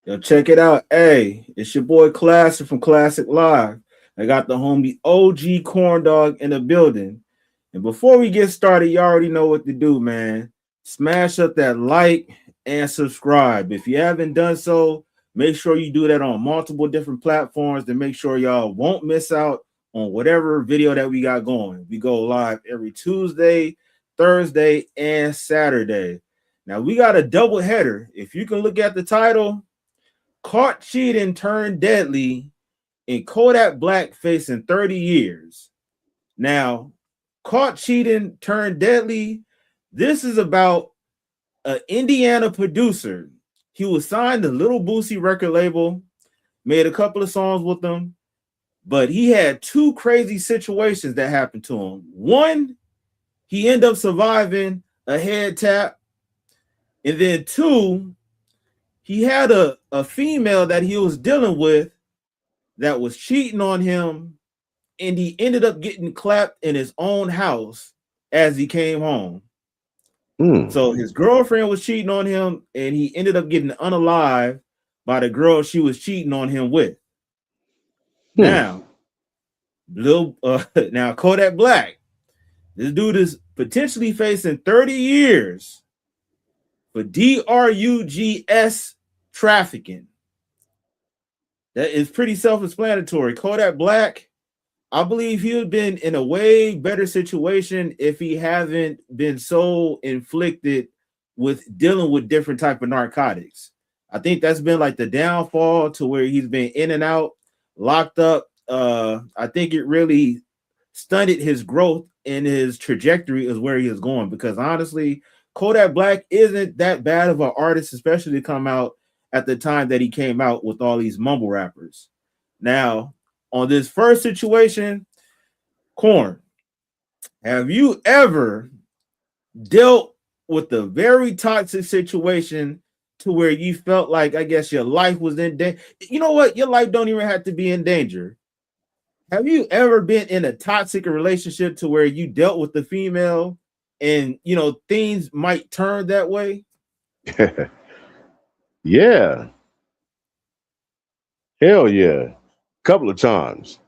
Yo, check it out. Hey, it's your boy Klasic from Classic Live. I got the homie OG Corn Dog in the building. And before we get started, you already know what to do, man. Smash up that like and subscribe. If you haven't done so, make sure you do that on multiple different platforms to make sure y'all won't miss out on whatever video that we got going. We go live every Tuesday, Thursday, and Saturday. Now we got a double header. If you can look at the title, Caught Cheating Turned Deadly, and Kodak Black facing 30 years. Now, Caught Cheating Turned Deadly, this is about an Indiana producer. He was signed to Little Boosie record label, made a couple of songs with them, but he had two crazy situations that happened to him. One, he ended up surviving a head tap, and then two, he had a female that he was dealing with that was cheating on him, and he ended up getting clapped in his own house as he came home. So his girlfriend was cheating on him, and he ended up getting unalived by the girl she was cheating on him with. Now, now Kodak Black, this dude is potentially facing 30 years for drugs trafficking. That is pretty self-explanatory. Kodak Black, I believe he would have been in a way better situation if he haven't been so inflicted with dealing with different type of narcotics. I think that's been like the downfall to where he's been in and out, locked up. I think it really stunted his growth and his trajectory is where he is going, because honestly, Kodak Black isn't that bad of an artist, especially to come out at the time that he came out with all these mumble rappers. Now, on this first situation, Corn, have you ever dealt with a very toxic situation to where you felt like, I guess, your life was in danger? You know what? Your life don't even have to be in danger. Have you ever been in a toxic relationship to where you dealt with the female and, things might turn that way? Yeah. Hell yeah. Couple of times.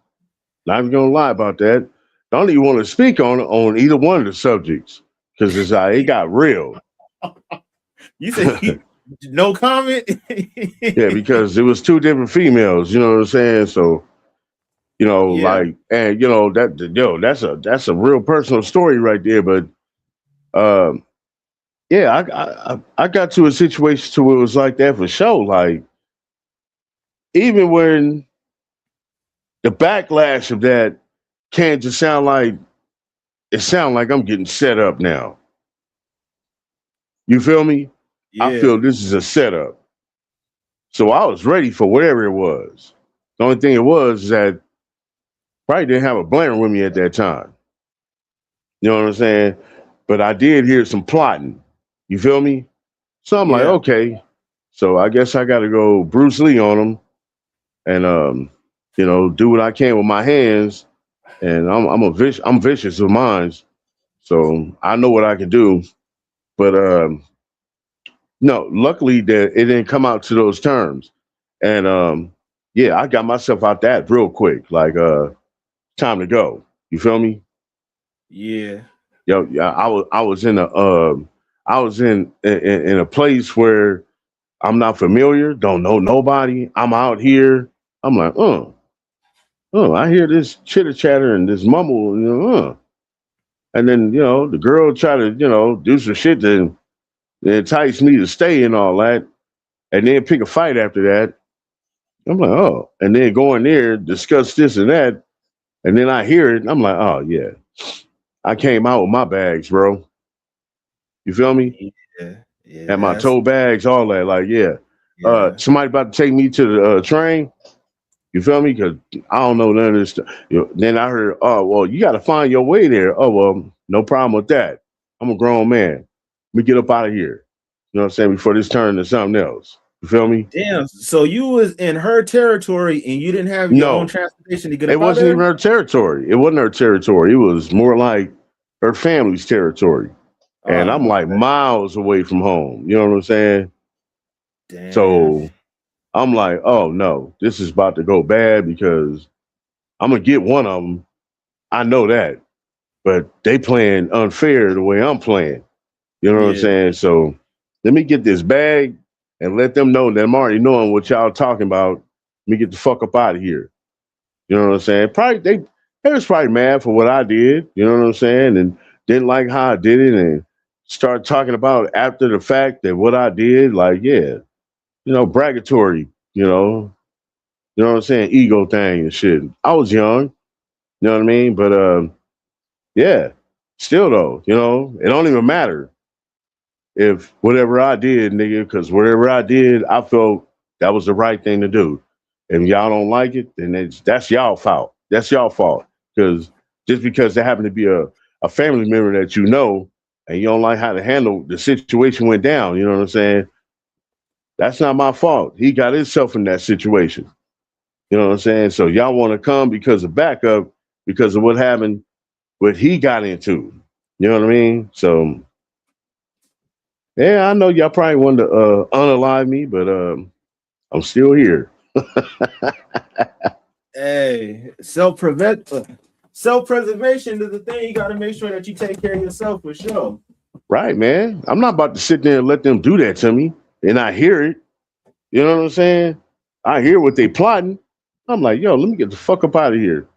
Not even gonna lie about that. I don't even want to speak on either one of the subjects because it got real. You say no comment? Yeah, because it was two different females, you know what I'm saying? So, Yeah. and that's a real personal story right there. But um yeah, I got to a situation to where it was like that for sure. Like, even when the backlash of that can't just sound like I'm getting set up now. You feel me? I Yeah. feel this is a setup. So I was ready for whatever it was. The only thing it was is that probably didn't have a blanket with me at that time. You know what I'm saying? But I did hear some plotting. You feel me? So I'm like, Yeah. okay. So I guess I got to go Bruce Lee on them and do what I can with my hands. And I'm vicious with mine, so I know what I can do. But no, luckily that it didn't come out to those terms. And yeah, I got myself out that real quick. Like, time to go. You feel me? Yeah. Yo, yeah, I was in a place where I'm not familiar, don't know nobody. I'm out here. I'm like, I hear this chitter chatter and this mumble, and then the girl try to do some shit to entice me to stay and all that, and then pick a fight after that. I'm like, oh, and then go in there, discuss this and that, and then I hear it. And I'm like, oh yeah, I came out with my bags, bro. You feel me? Yeah. Yeah. Had my That's toe bags, all that. Like, yeah. yeah. Somebody about to take me to the train. You feel me? Because I don't know none of this stuff. Then I heard, oh, well, you got to find your way there. Oh, well, no problem with that. I'm a grown man. Let me get up out of here. You know what I'm saying? Before this turn into something else. You feel me? Damn. So you was in her territory and you didn't have your own No, transportation to get it up out wasn't there? even her territory. It wasn't her territory. It was more like her family's territory. And I'm Oh, like miles away from home. You know what I'm saying? damn. So I'm like, oh no, this is about to go bad because I'm gonna get one of them. I know that, but they playing unfair the way I'm playing. You know what I'm Yeah, saying? So let me get this bag and let them know that I'm already knowing what y'all talking about. Let me get the fuck up out of here. You know what I'm saying? Probably they was probably mad for what I did. You know what I'm saying? And didn't like how I did it and start talking about after the fact that what I did, like, yeah, bragatory, you know what I'm saying, ego thing and shit. I was young, you know what I mean? But yeah, still though, it don't even matter if whatever I did, nigga, because whatever I did, I felt that was the right thing to do. If y'all don't like it, then that's y'all fault. That's y'all fault. Because just because there happened to be a family member that you know and you don't like how to handle the situation went down, you know what I'm saying? That's not my fault. He got himself in that situation. You know what I'm saying? So y'all want to come because of backup, because of what happened, what he got into. You know what I mean? So yeah, I know y'all probably wanted to unalive me, but I'm still here. hey, self preservation is the thing. You got to make sure that you take care of yourself for sure. Right, man. I'm not about to sit there and let them do that to me and I hear it. You know what I'm saying? I hear what they plotting. I'm like, yo, let me get the fuck up out of here.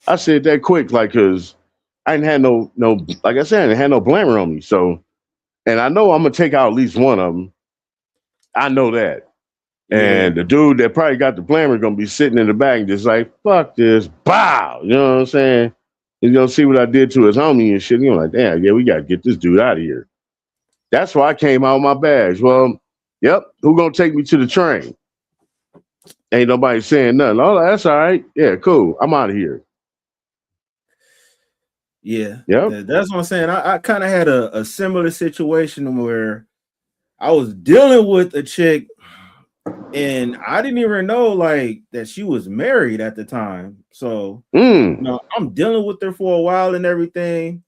I said that quick, like, cause I didn't have no, like I said, I didn't have no blamer on me. So, and I know I'm gonna take out at least one of them. I know that. Yeah, And the dude that probably got the blamer gonna be sitting in the back and just like, fuck this, bow. You know what I'm saying? He's gonna see what I did to his homie and shit. You're like, damn, yeah, we gotta get this dude out of here. That's why I came out with my bags. Well, yep, who gonna take me to the train? Ain't nobody saying nothing. Oh, that's all right. Yeah, cool. I'm out of here. yeah. Yep. That's what I'm saying. I kind of had a similar situation where I was dealing with a chick and I didn't even know like that she was married at the time. So, Mm. I'm dealing with her for a while and everything.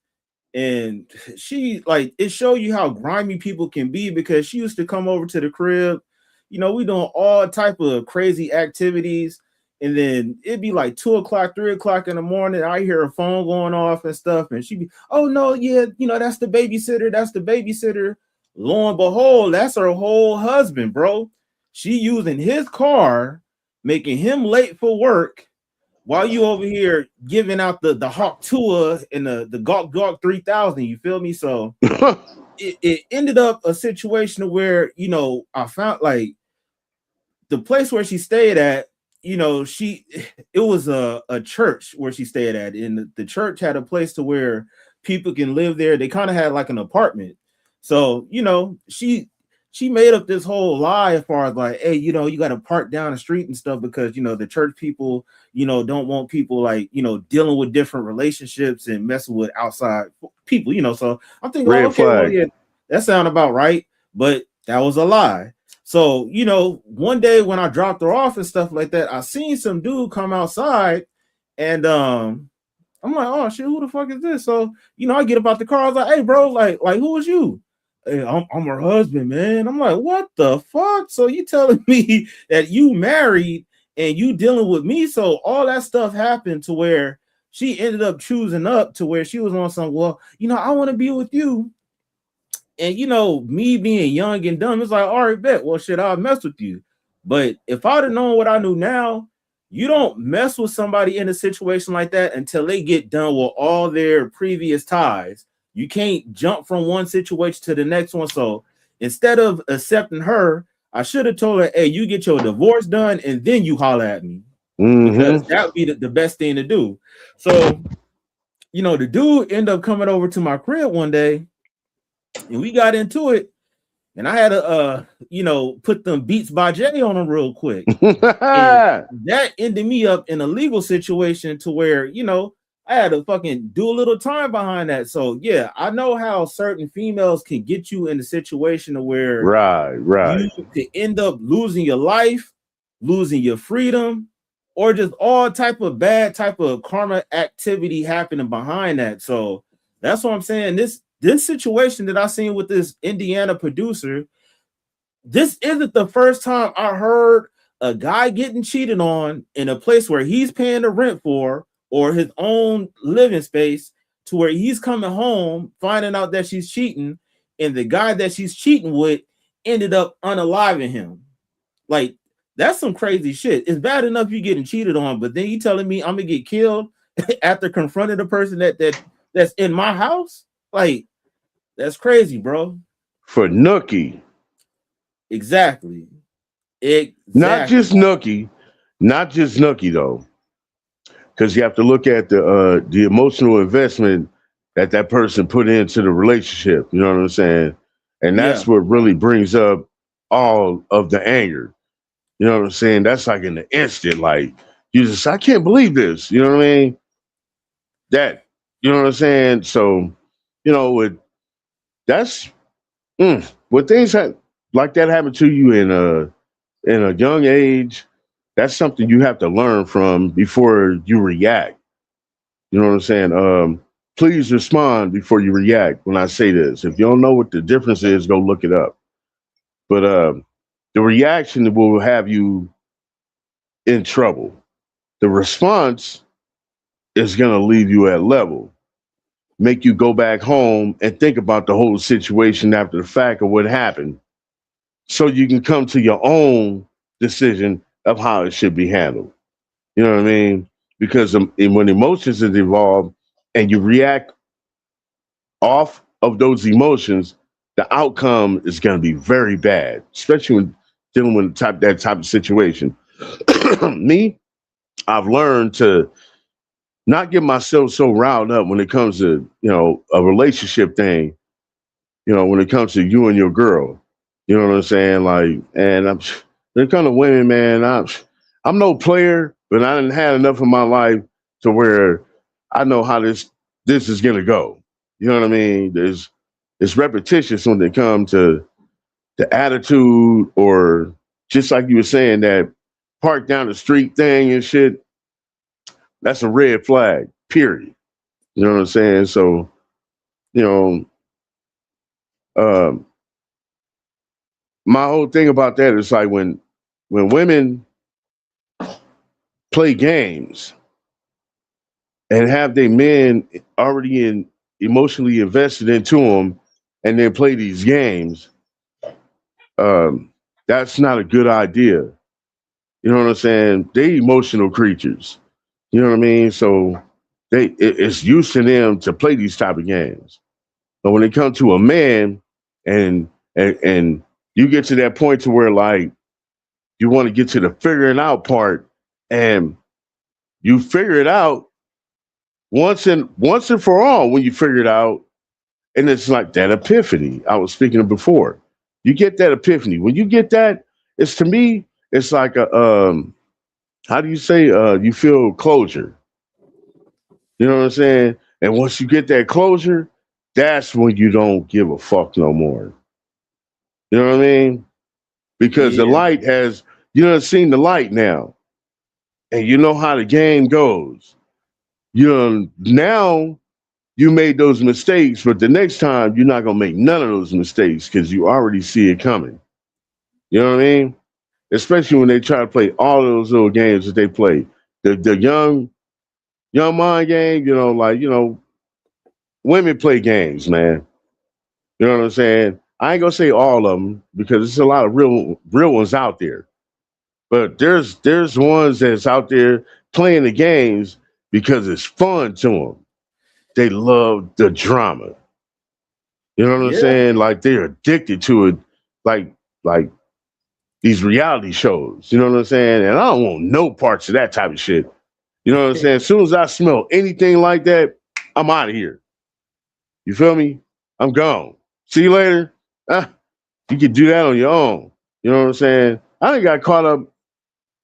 And she like it showed you how grimy people can be because she used to come over to the crib. We doing all type of crazy activities. And then it'd be like 2 o'clock, 3 o'clock in the morning. I hear her phone going off and stuff. And she'd be, oh no, yeah, that's the babysitter. That's the babysitter. Lo and behold, that's her whole husband, bro. She using his car, making him late for work while you over here giving out the Hawk Tour and the Gawk 3000. You feel me? So it ended up a situation where I found like the place where she stayed at. She it was a church where she stayed at, and the church had a place to where people can live there. They kind of had like an apartment. So she made up this whole lie as far as like, hey, you got to park down the street and stuff because the church people don't want people like dealing with different relationships and messing with outside people. So I'm thinking like, Red okay, well, flag. yeah, that sounds about right, but that was a lie. So, one day when I dropped her off and stuff like that, I seen some dude come outside and I'm like, oh shit, who the fuck is this? So, I get about the car, I was like, hey bro, like who is you? Hey, I'm her husband, man. I'm like, what the fuck? So you telling me that you married and you dealing with me? So all that stuff happened to where she ended up choosing up to where she was on some, well, I want to be with you. And me being young and dumb, it's like, all right, bet. Well, shit, I'll mess with you. But if I'd have known what I knew now, you don't mess with somebody in a situation like that until they get done with all their previous ties. You can't jump from one situation to the next one. So instead of accepting her, I should have told her, hey, you get your divorce done and then you holler at me because Mm-hmm. that would be the best thing to do. So, the dude ended up coming over to my crib one day and we got into it. And I had to put them Beats by Jay on them real quick. And that ended me up in a legal situation to where, I had to fucking do a little time behind that. So yeah, I know how certain females can get you in a situation where Right, you right. could end up losing your life, losing your freedom, or just all type of bad type of karma activity happening behind that. So that's what I'm saying. This situation that I seen with this Indiana producer this isn't the first time I heard a guy getting cheated on in a place where he's paying the rent for or his own living space, to where he's coming home finding out that she's cheating, and the guy that she's cheating with ended up unaliving him. Like, that's some crazy shit. It's bad enough you getting cheated on, but then you telling me I'm gonna get killed after confronting the person that's in my house? Like, that's crazy, bro. For Nookie. Exactly. Not just Exactly. Nookie, not just Nookie though, because you have to look at the emotional investment that that person put into the relationship. You know what I'm saying? And Yeah. that's what really brings up all of the anger. You know what I'm saying? That's like in the instant, like you just, I can't believe this. You know what I mean? That, you know what I'm saying? So, you know, that's when things like that happen to you in a young age, that's something you have to learn from before you react. You know what I'm saying? Please respond before you react when I say this. If you don't know what the difference is, go look it up. But the reaction will have you in trouble. The response is going to leave you at level, make you go back home and think about the whole situation after the fact of what happened, so you can come to your own decision of how it should be handled. You know what I mean? Because when emotions is involved and you react off of those emotions, the outcome is going to be very bad, especially when dealing with that type of situation. Me, I've learned to not get myself so riled up when it comes to, you know, a relationship thing. You know, when it comes to you and your girl, you know what I'm saying? Like, and when it comes to women, man, I'm no player, but I didn't have enough of my life to where I know how this is gonna go. You know what I mean? It's repetitious when it comes to the attitude, or just like you were saying, that park down the street thing and shit. That's a red flag. Period. You know what I'm saying? So, you know, um, my whole thing about that is like when women play games and have their men already emotionally invested into them, and then play these games, um, that's not a good idea. You know what I'm saying? They emotional creatures. You know what I mean? So it's used to them to play these type of games. But when it comes to a man, and and you get to that point to where like you want to get to the figuring out part, and you figure it out once and for all. When you figure it out, and it's like that epiphany I was speaking of before. You get that epiphany. When you get that, it's, to me, it's like a how do you say, you feel closure. You know what I'm saying? And once you get that closure, that's when you don't give a fuck no more. You know what I mean? Because the Yeah. light has, you know, seen the light now, and you know how the game goes. You know, now you made those mistakes, but the next time you're not gonna make none of those mistakes because you already see it coming. You know what I mean? Especially when they try to play all those little games that they play. The young mind game, you know, like, you know, women play games, man. You know what I'm saying? I ain't gonna say all of them because there's a lot of real ones out there. But there's ones that's out there playing the games because it's fun to them. They love the drama. You know what I'm Yeah. saying? Like they're addicted to it, like like these reality shows. You know what I'm saying? And I don't want no parts of that type of shit. You know what I'm saying? As soon as I smell anything like that, I'm out of here. You feel me? I'm gone. See you later. Ah, you can do that on your own. You know what I'm saying? I done got caught up.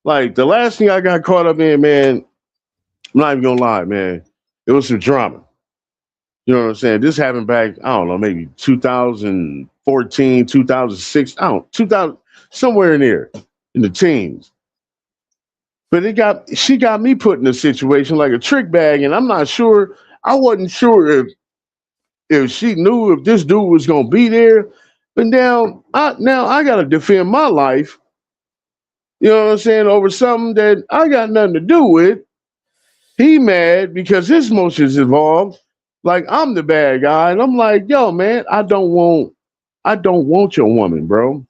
Like the last thing I got caught up in, man, I'm not even gonna lie, man. It was some drama. You know what I'm saying? This happened back, I don't know, maybe 2014, 2006, I don't, 2000, somewhere in there, in the teens. But she got me put in a situation like a trick bag, and I'm not sure. I wasn't sure if she knew if this dude was gonna be there. But now I gotta defend my life, you know what I'm saying, over something that I got nothing to do with. He mad because his emotions involved. Like I'm the bad guy. And I'm like, yo, man, I don't want your woman, bro.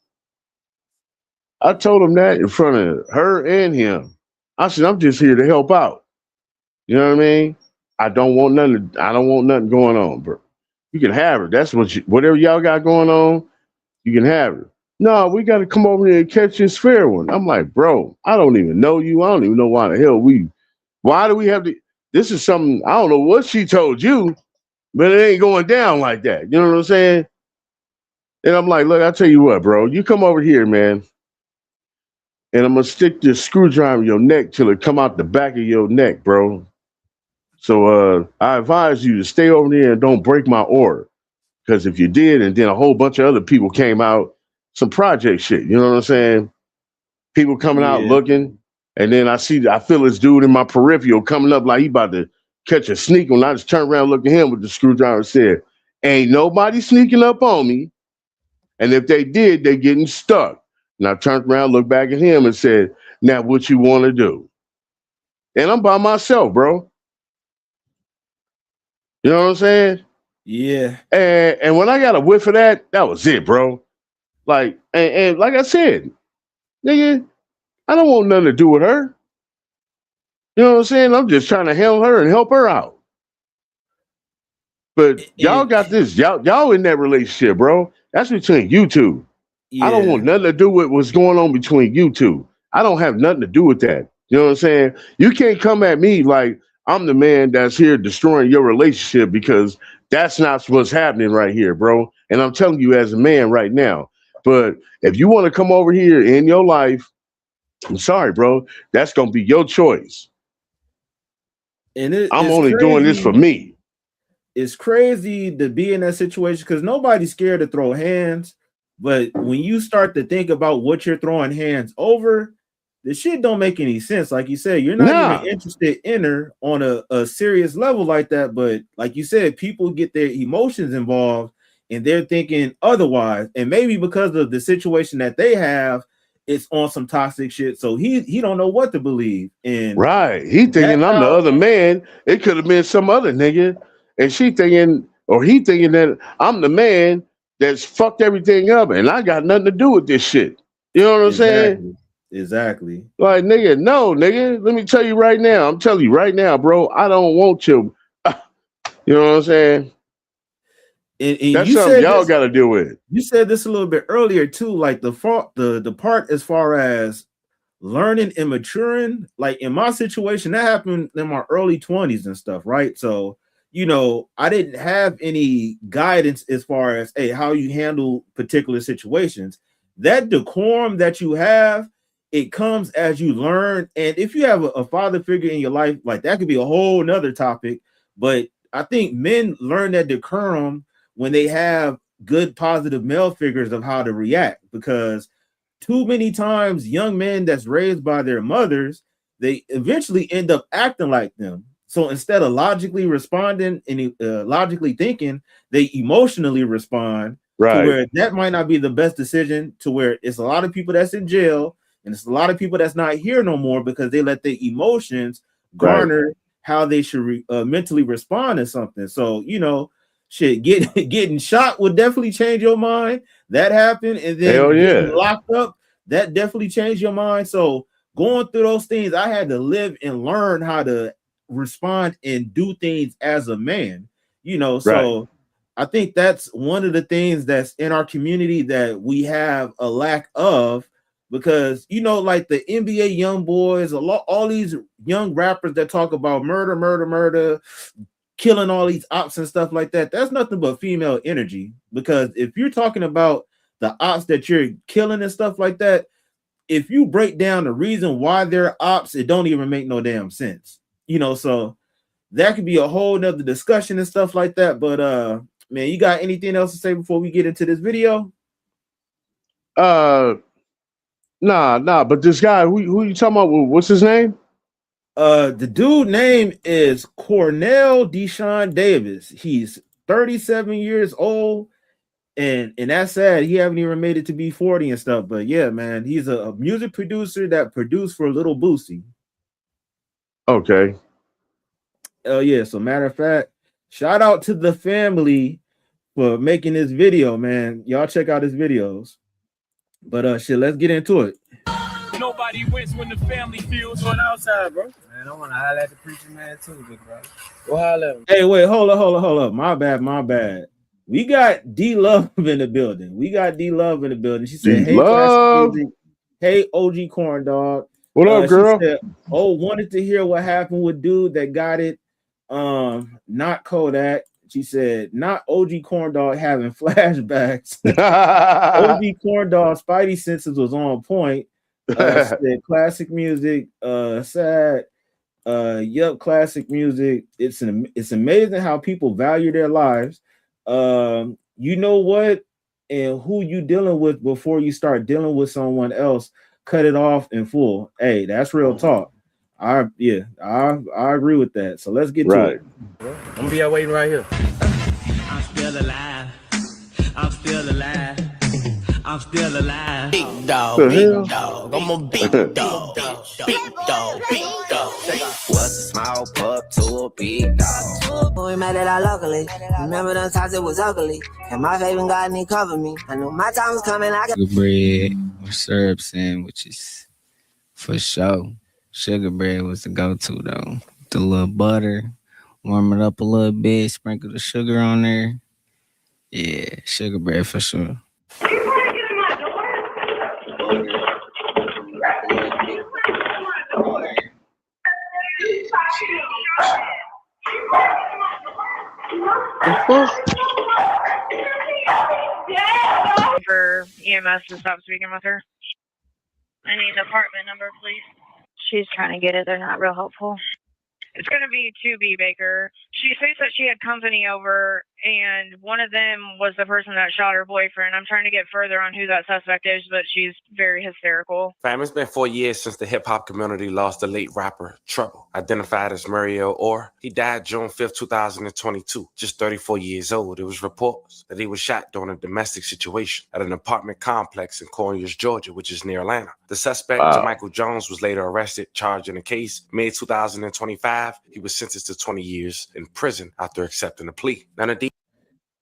I told him that in front of her and him. I said, I'm just here to help out. You know what I mean? I don't want nothing going on, bro. You can have her. That's whatever y'all got going on, you can have her. No, we got to come over here and catch this fair one. I'm like, bro, I don't even know you. I don't even know why the hell why do we have to? This is something, I don't know what she told you, but it ain't going down like that. You know what I'm saying? And I'm like, look, I'll tell you what, bro. You come over here, man, and I'm gonna stick this screwdriver in your neck till it come out the back of your neck, bro. So I advise you to stay over there and don't break my order. Because if you did, and then a whole bunch of other people came out, some project shit, you know what I'm saying? People coming out Yeah. looking, and then I feel this dude in my peripheral coming up like he about to catch a sneak. When I just turned around, looked at him with the screwdriver, and said, "Ain't nobody sneaking up on me, and if they did, they getting stuck." And I turned around, looked back at him, and said, "Now, what you want to do?" And I'm by myself, bro. You know what I'm saying? Yeah. And when I got a whiff of that, that was it, bro. Like, and like I said, nigga, I don't want nothing to do with her. You know what I'm saying? I'm just trying to help her and help her out. But y'all And got this. Y'all in that relationship, bro. That's between you two. I don't yeah. want nothing to do with what's going on between you two. I don't have nothing to do with that. You know what I'm saying? You can't come at me like I'm the man that's here destroying your relationship because that's not what's happening right here, bro. And I'm telling you as a man right now. But if you want to come over here in your life, I'm sorry, bro. That's gonna be your choice. And I'm it's only doing this for crazy. me. It's crazy to be in that situation because nobody's scared to throw hands. But when you start to think about what you're throwing hands over, the shit don't make any sense. Like you said, you're not even Nah, interested in her on a serious level like that. But like you said, people get their emotions involved and they're thinking otherwise. And maybe because of the situation that they have, it's on some toxic shit. So he don't know what to believe. And right. He that's thinking I'm the how other man. It could have been some other nigga. And she thinking, or he thinking that I'm the man that's fucked everything up and I got nothing to do with this shit. You know what I'm saying? exactly. Exactly. Like, nigga, no, nigga. Let me tell you right now. I'm telling you right now, bro. I don't want you. You know what I'm saying? And That's something y'all got to deal with. you said this a little bit earlier too, like the part as far as learning and maturing. Like in my situation, that happened in my early 20s and stuff, right? So I didn't have any guidance as far as hey, how you handle particular situations. That decorum that you have, it comes as you learn. And if you have a father figure in your life, like that could be a whole nother topic. But I think men learn that decorum when they have good positive male figures of how to react, because too many times young men that's raised by their mothers, they eventually end up acting like them. So instead of logically responding and logically thinking, they emotionally respond to Right, where that might not be the best decision, to where it's a lot of people that's in jail and it's a lot of people that's not here no more because they let their emotions right. garner how they should mentally respond to something. So shit, getting shot would definitely change your mind. That happened, and Hell then getting yeah. locked up, that definitely changed your mind. So going through those things, I had to live and learn how to respond and do things as a man. Right. So I think that's one of the things that's in our community that we have a lack of, because like the NBA young boys, a lot, all these young rappers that talk about murder, murder, murder, killing all these ops and stuff like that. That's nothing but female energy. Because if you're talking about the ops that you're killing and stuff like that, if you break down the reason why they're ops, it don't even make no damn sense. So that could be a whole nother discussion and stuff like that. But man, you got anything else to say before we get into this video? Uh, nah. But this guy, who you talking about? What's his name? The dude name is Cornell Deshaun Davis. He's 37 years old. and that's sad. He haven't even made it to be 40 and stuff. But yeah, man, he's a music producer that produced for Little Boosie. Okay. Oh yeah. So matter of fact, shout out to the family for making this video, man. Y'all check out his videos. But shit, let's get into it. Nobody wins when the family feels on outside, bro. Man, I want to highlight the preacher man too, big bro. Go holler. Hey, wait, hold up. My bad. We got D Love in the building. She said, "Hey, Classic Music. Hey, OG Corn Dog. What up, girl?" She said, wanted to hear what happened with dude that got it. Not Kodak. She said, not OG Corn Dog having flashbacks. OG Corn Dog Spidey senses was on point. Said Classic Music, sad. Yup, Classic Music. It's amazing how people value their lives. You know what, and who you dealing with before you start dealing with someone else. Cut it off in full. Hey, that's real talk. I agree with that. So let's get to it. I'm gonna be out waiting right here. I'm still alive. Big dog. I'm a big dog. Was a small pup to a big dog. We made it out locally. Remember those times it was ugly. And my favorite God and he covered me. I knew my time was coming. Sugar bread or syrup sandwiches for sure. Sugar bread was the go-to though. The little butter, warm it up a little bit, sprinkle the sugar on there. Yeah, sugar bread for sure. For EMS to stop speaking with her. I need the apartment number, please. She's trying to get it. They're not real helpful. It's going to be 2B Baker. She says that she had company over, and one of them was the person that shot her boyfriend. I'm trying to get further on who that suspect is, but she's very hysterical. Fam, it's been 4 years since the hip-hop community lost the late rapper Trouble, identified as Mario Orr. He died June 5th, 2022, just 34 years old. It was reports that he was shot during a domestic situation at an apartment complex in Conyers, Georgia, which is near Atlanta. The suspect, Michael Jones, was later arrested, charged in the case. May 2025, he was sentenced to 20 years in prison after accepting a plea.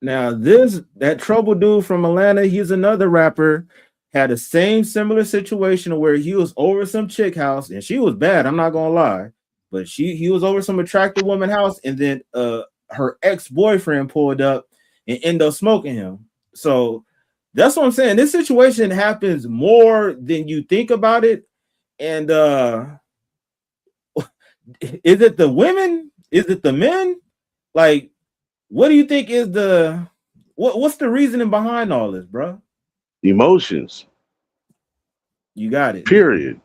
Now, that Trouble dude from Atlanta, he's another rapper, had the same similar situation where he was over some chick house, and she was bad, I'm not gonna lie, but he was over some attractive woman house, and then her ex-boyfriend pulled up and ended up smoking him. So that's what I'm saying. This situation happens more than you think about it. And is it the women? Is it the men? Like, what do you think is what's the reasoning behind all this, bro? Emotions. You got it. Period.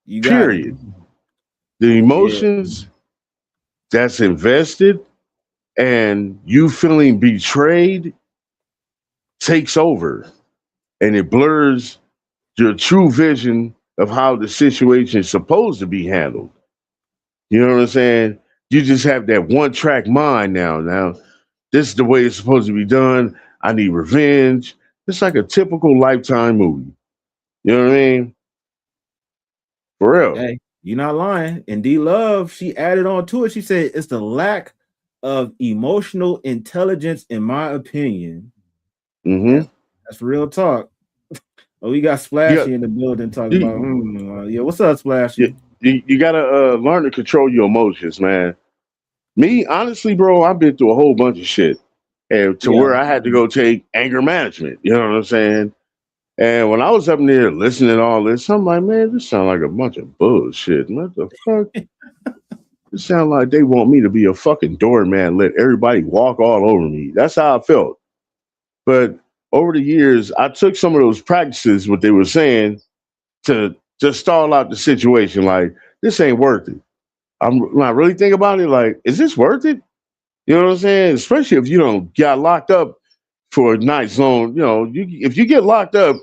You got it. The emotions that's invested and you feeling betrayed takes over, and it blurs your true vision of how the situation is supposed to be handled. You know what I'm saying? You just have that one-track mind now. Now, this is the way it's supposed to be done. I need revenge. It's like a typical Lifetime movie. You know what I mean? For real. Hey, you're not lying. And D Love, she added on to it. She said it's the lack of emotional intelligence, in my opinion. Mm-hmm. That's real talk. Oh, we got Splashy in the building talking about. What's up, Splashy? You gotta learn to control your emotions, man. Me, honestly, bro, I've been through a whole bunch of shit, and where I had to go take anger management. You know what I'm saying? And when I was up there listening to all this, I'm like, man, this sounds like a bunch of bullshit. What the fuck? It sounds like they want me to be a fucking doorman, let everybody walk all over me. That's how I felt. But over the years, I took some of those practices, what they were saying, to just stall out the situation. Like, this ain't worth it. When I really think about it, like, is this worth it? You know what I'm saying? Especially if you don't got locked up for a nice long, if you get locked up,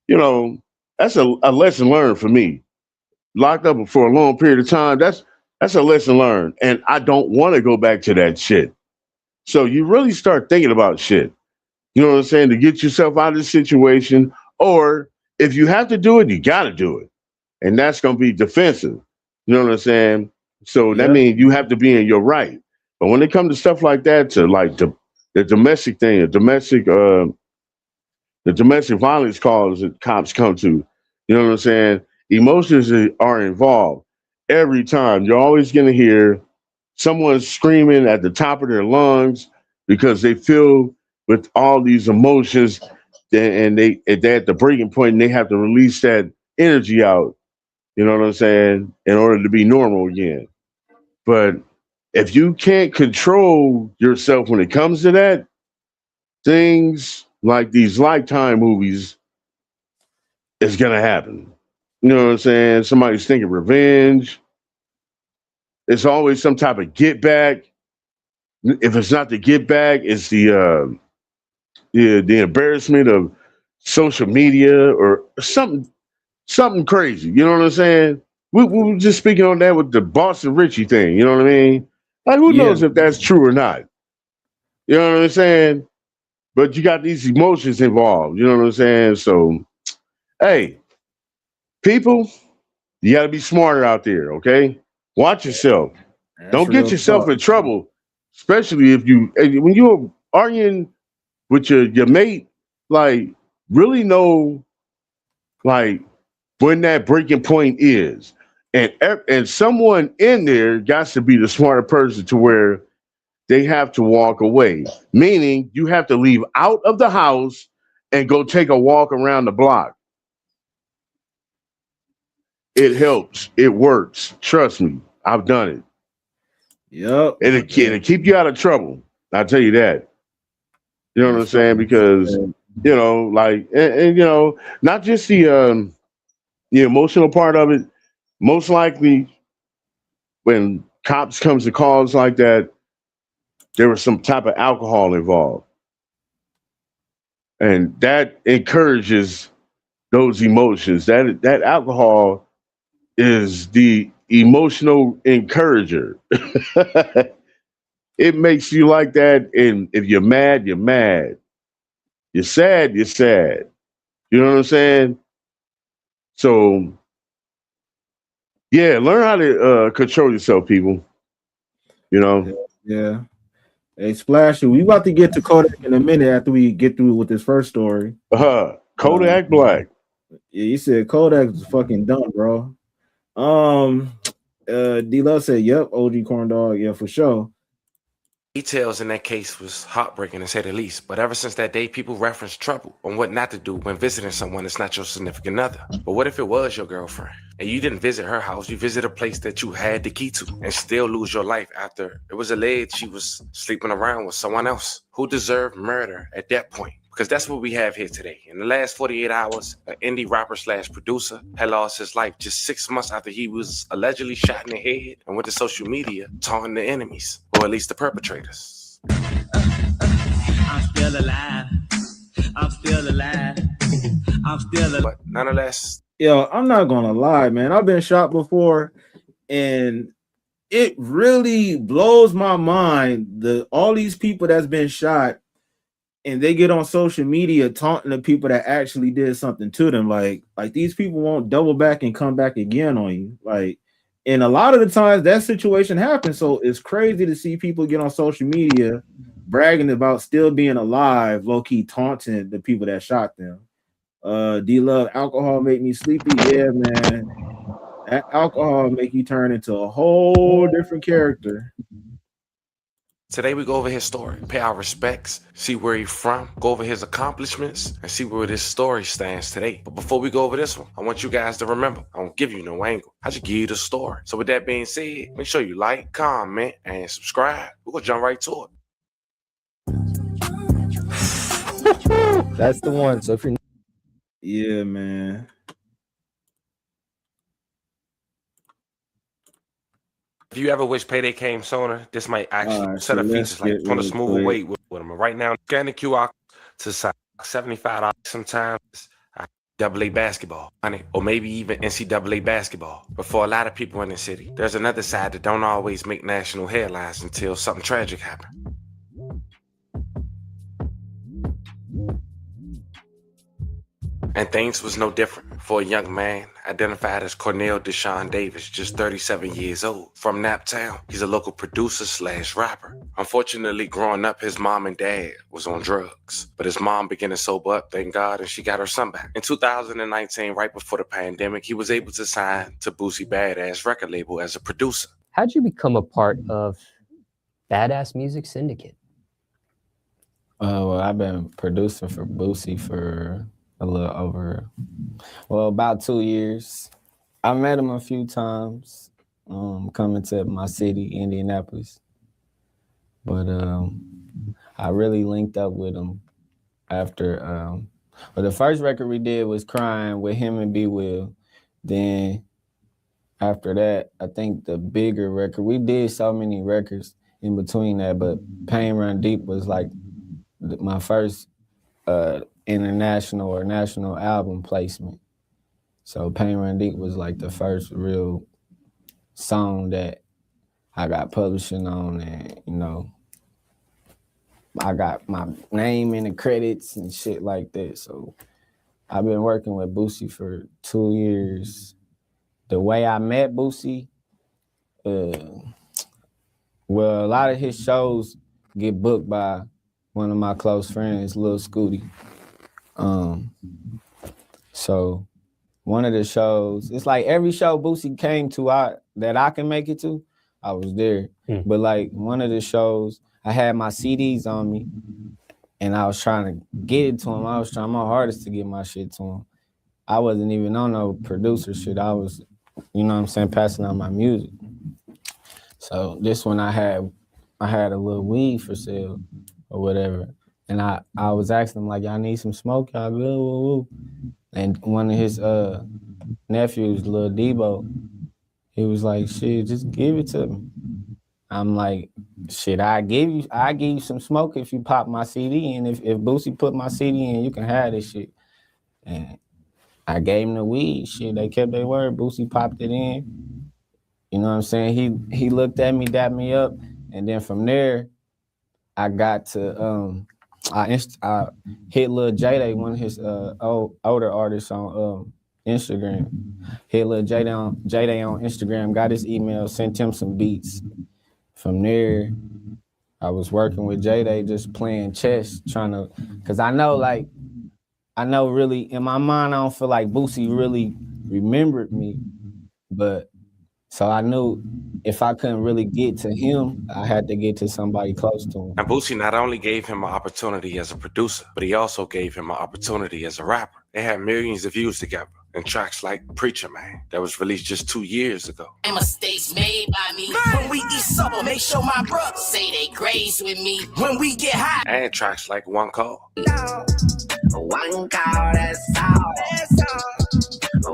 that's a lesson learned for me. Locked up for a long period of time, that's a lesson learned. And I don't want to go back to that shit. So you really start thinking about shit. You know what I'm saying? To get yourself out of the situation. Or if you have to do it, you got to do it. And that's going to be defensive. You know what I'm saying? So that Yep. means you have to be in your right. But when it comes to stuff like that, to like the domestic thing, the domestic violence calls that cops come to, you know what I'm saying? Emotions are involved every time. You're always going to hear someone screaming at the top of their lungs because they feel with all these emotions and they're at the breaking point and they have to release that energy out. You know what I'm saying? In order to be normal again. But if you can't control yourself when it comes to that, things like these Lifetime movies is gonna happen. You know what I'm saying? Somebody's thinking revenge. It's always some type of get back. If it's not the get back, it's the embarrassment of social media or something crazy. You know what I'm saying? We were just speaking on that with the Boston Richie thing. You know what I mean? Like, who Yeah. knows if that's true or not? You know what I'm saying? But you got these emotions involved. You know what I'm saying? So, hey, people, you got to be smarter out there. Okay, watch yourself. That's Don't get real yourself talk. in trouble, especially if when you're arguing with your mate. Like, really know like when that breaking point is, and someone in there got to be the smarter person to where they have to walk away. Meaning, you have to leave out of the house and go take a walk around the block. It helps. It works. Trust me. I've done it. Yep. It'll keep you out of trouble. I'll tell you that. You know what I'm That's saying? fucking Because, sad. like, and not just the emotional part of it. Most likely, when cops comes to calls like that, there was some type of alcohol involved, and that encourages those emotions. That alcohol is the emotional encourager. It makes you like that, and if you're mad, you're mad. You're sad, you're sad. You know what I'm saying? So yeah, learn how to control yourself, people. You know, Yeah. Hey, Splashy, we about to get to Kodak in a minute after we get through with this first story. Uh, Kodak Black. yeah, you said Kodak is fucking dumb, bro. Um, D Love said, "Yep, OG corn dog, yeah, for sure." Details in that case was heartbreaking to say the least, but ever since that day, people reference trouble on what not to do when visiting someone that's not your significant other. But what if it was your girlfriend and you didn't visit her house, you visit a place that you had the key to and still lose your life after it was alleged she was sleeping around with someone else who deserved murder at that point? Because that's what we have here today. In the last 48 hours, an indie rapper / producer had lost his life just 6 months after he was allegedly shot in the head and went to social media taunting the enemies, or at least the perpetrators. I'm still alive. I'm still alive. I'm still alive. But nonetheless, Yo, I'm not gonna lie, man. I've been shot before, and it really blows my mind. All these people that's been shot, and they get on social media taunting the people that actually did something to them. Like these people won't double back and come back again on you. Like, and a lot of the times that situation happens. So it's crazy to see people get on social media bragging about still being alive, low key taunting the people that shot them. D Love, alcohol make me sleepy. Yeah, man. That alcohol make you turn into a whole different character. today we go over his story, pay our respects, see where he's from, go over his accomplishments, and see where this story stands today. But before we go over this one, I want you guys to remember, I don't give you no angle. I just give you the story. So with that being said, make sure you like, comment, and subscribe. We're going to jump right to it. That's the one. So if you're Yeah, man. If you ever wish payday came sooner, this might actually Alright, set so up let's features like get on a real smoother quick. way with them. Right now, scan the QR to $75. Sometimes AA basketball, honey, or maybe even NCAA basketball. But for a lot of people in the city, there's another side that don't always make national headlines until something tragic happens. And things was no different for a young man identified as Cornell Deshaun Davis, just 37 years old. From Naptown, he's a local producer / rapper. Unfortunately, growing up, his mom and dad was on drugs. But his mom began to sober up, thank God, and she got her son back. In 2019, right before the pandemic, he was able to sign to Boosie Badass record label as a producer. How'd you become a part of Badass Music Syndicate? Well, I've been producing for Boosie for a little over, about 2 years. I met him a few times, coming to my city, Indianapolis. But I really linked up with him after, the first record we did was Crying with him and B Will. Then after that, I think the bigger record, we did so many records in between that, but Pain Run Deep was like my first international or national album placement. So Pain Run Deep was like the first real song that I got publishing on, and you know, I got my name in the credits and shit like that. So I've been working with Boosie for 2 years. The way I met Boosie, well, a lot of his shows get booked by one of my close friends, Lil Scooty. So one of the shows, it's like every show Boosie came to that I can make it to, I was there. But like one of the shows, I had my CDs on me and I was trying to get it to him. I was trying my hardest to get my shit to him. I wasn't even on no producer shit. I was, you know what I'm saying, passing out my music. So this one I had a little weed for sale or whatever. And I was asking him, like, y'all need some smoke? Y'all good? Woo, woo. And one of his nephews, Lil Debo, he was like, shit, just give it to me. I'm like, shit, I give you some smoke if you pop my CD. And if Boosie put my CD in, you can have this shit. And I gave him the weed. Shit, they kept their word. Boosie popped it in. You know what I'm saying? He looked at me, dapped me up. And then from there, I got to, I hit Lil J-Day, one of his older artists on Instagram. Hit Lil J-Day on Instagram, got his email, sent him some beats. From there, I was working with J-Day, just playing chess, trying to, because I know really, in my mind, I don't feel like Boosie really remembered me, but so I knew if I couldn't really get to him, I had to get to somebody close to him. And Boosie not only gave him an opportunity as a producer, but he also gave him an opportunity as a rapper. They had millions of views together in tracks like Preacher Man that was released just 2 years ago. Mistakes made by me. When we eat supper, make sure my brothers say they graze with me. When we get high. And tracks like One Call. One call, that's all.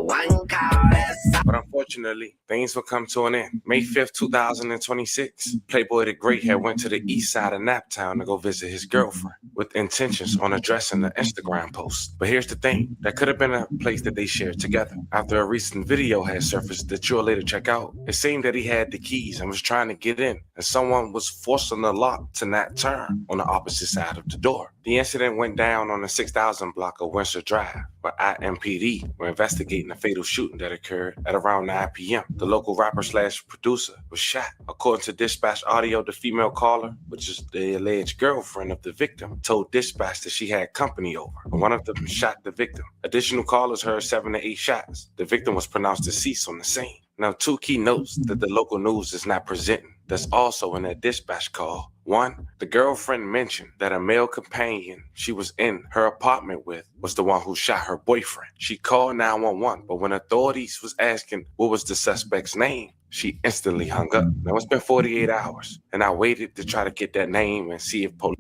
One call, that's all. But unfortunately, things will come to an end. May 5th, 2026, Playboy the Great had went to the east side of Naptown to go visit his girlfriend with intentions on addressing the Instagram post. But here's the thing, that could have been a place that they shared together. After a recent video had surfaced that you'll later check out, it seemed that he had the keys and was trying to get in, and someone was forcing the lock to not turn on the opposite side of the door. The incident went down on the 6000 block of Windsor Drive, where IMPD were investigating a fatal shooting that occurred at around 9 p.m. The local rapper / producer was shot. According to dispatch audio, the female caller, which is the alleged girlfriend of the victim, told dispatch that she had company over, and one of them shot the victim. Additional callers heard 7 to 8 shots. The victim was pronounced deceased on the scene. Now, 2 key notes that the local news is not presenting that's also in that dispatch call. 1, the girlfriend mentioned that a male companion she was in her apartment with was the one who shot her boyfriend. She called 911, but when authorities was asking what was the suspect's name, she instantly hung up. Now, it's been 48 hours, and I waited to try to get that name and see if police...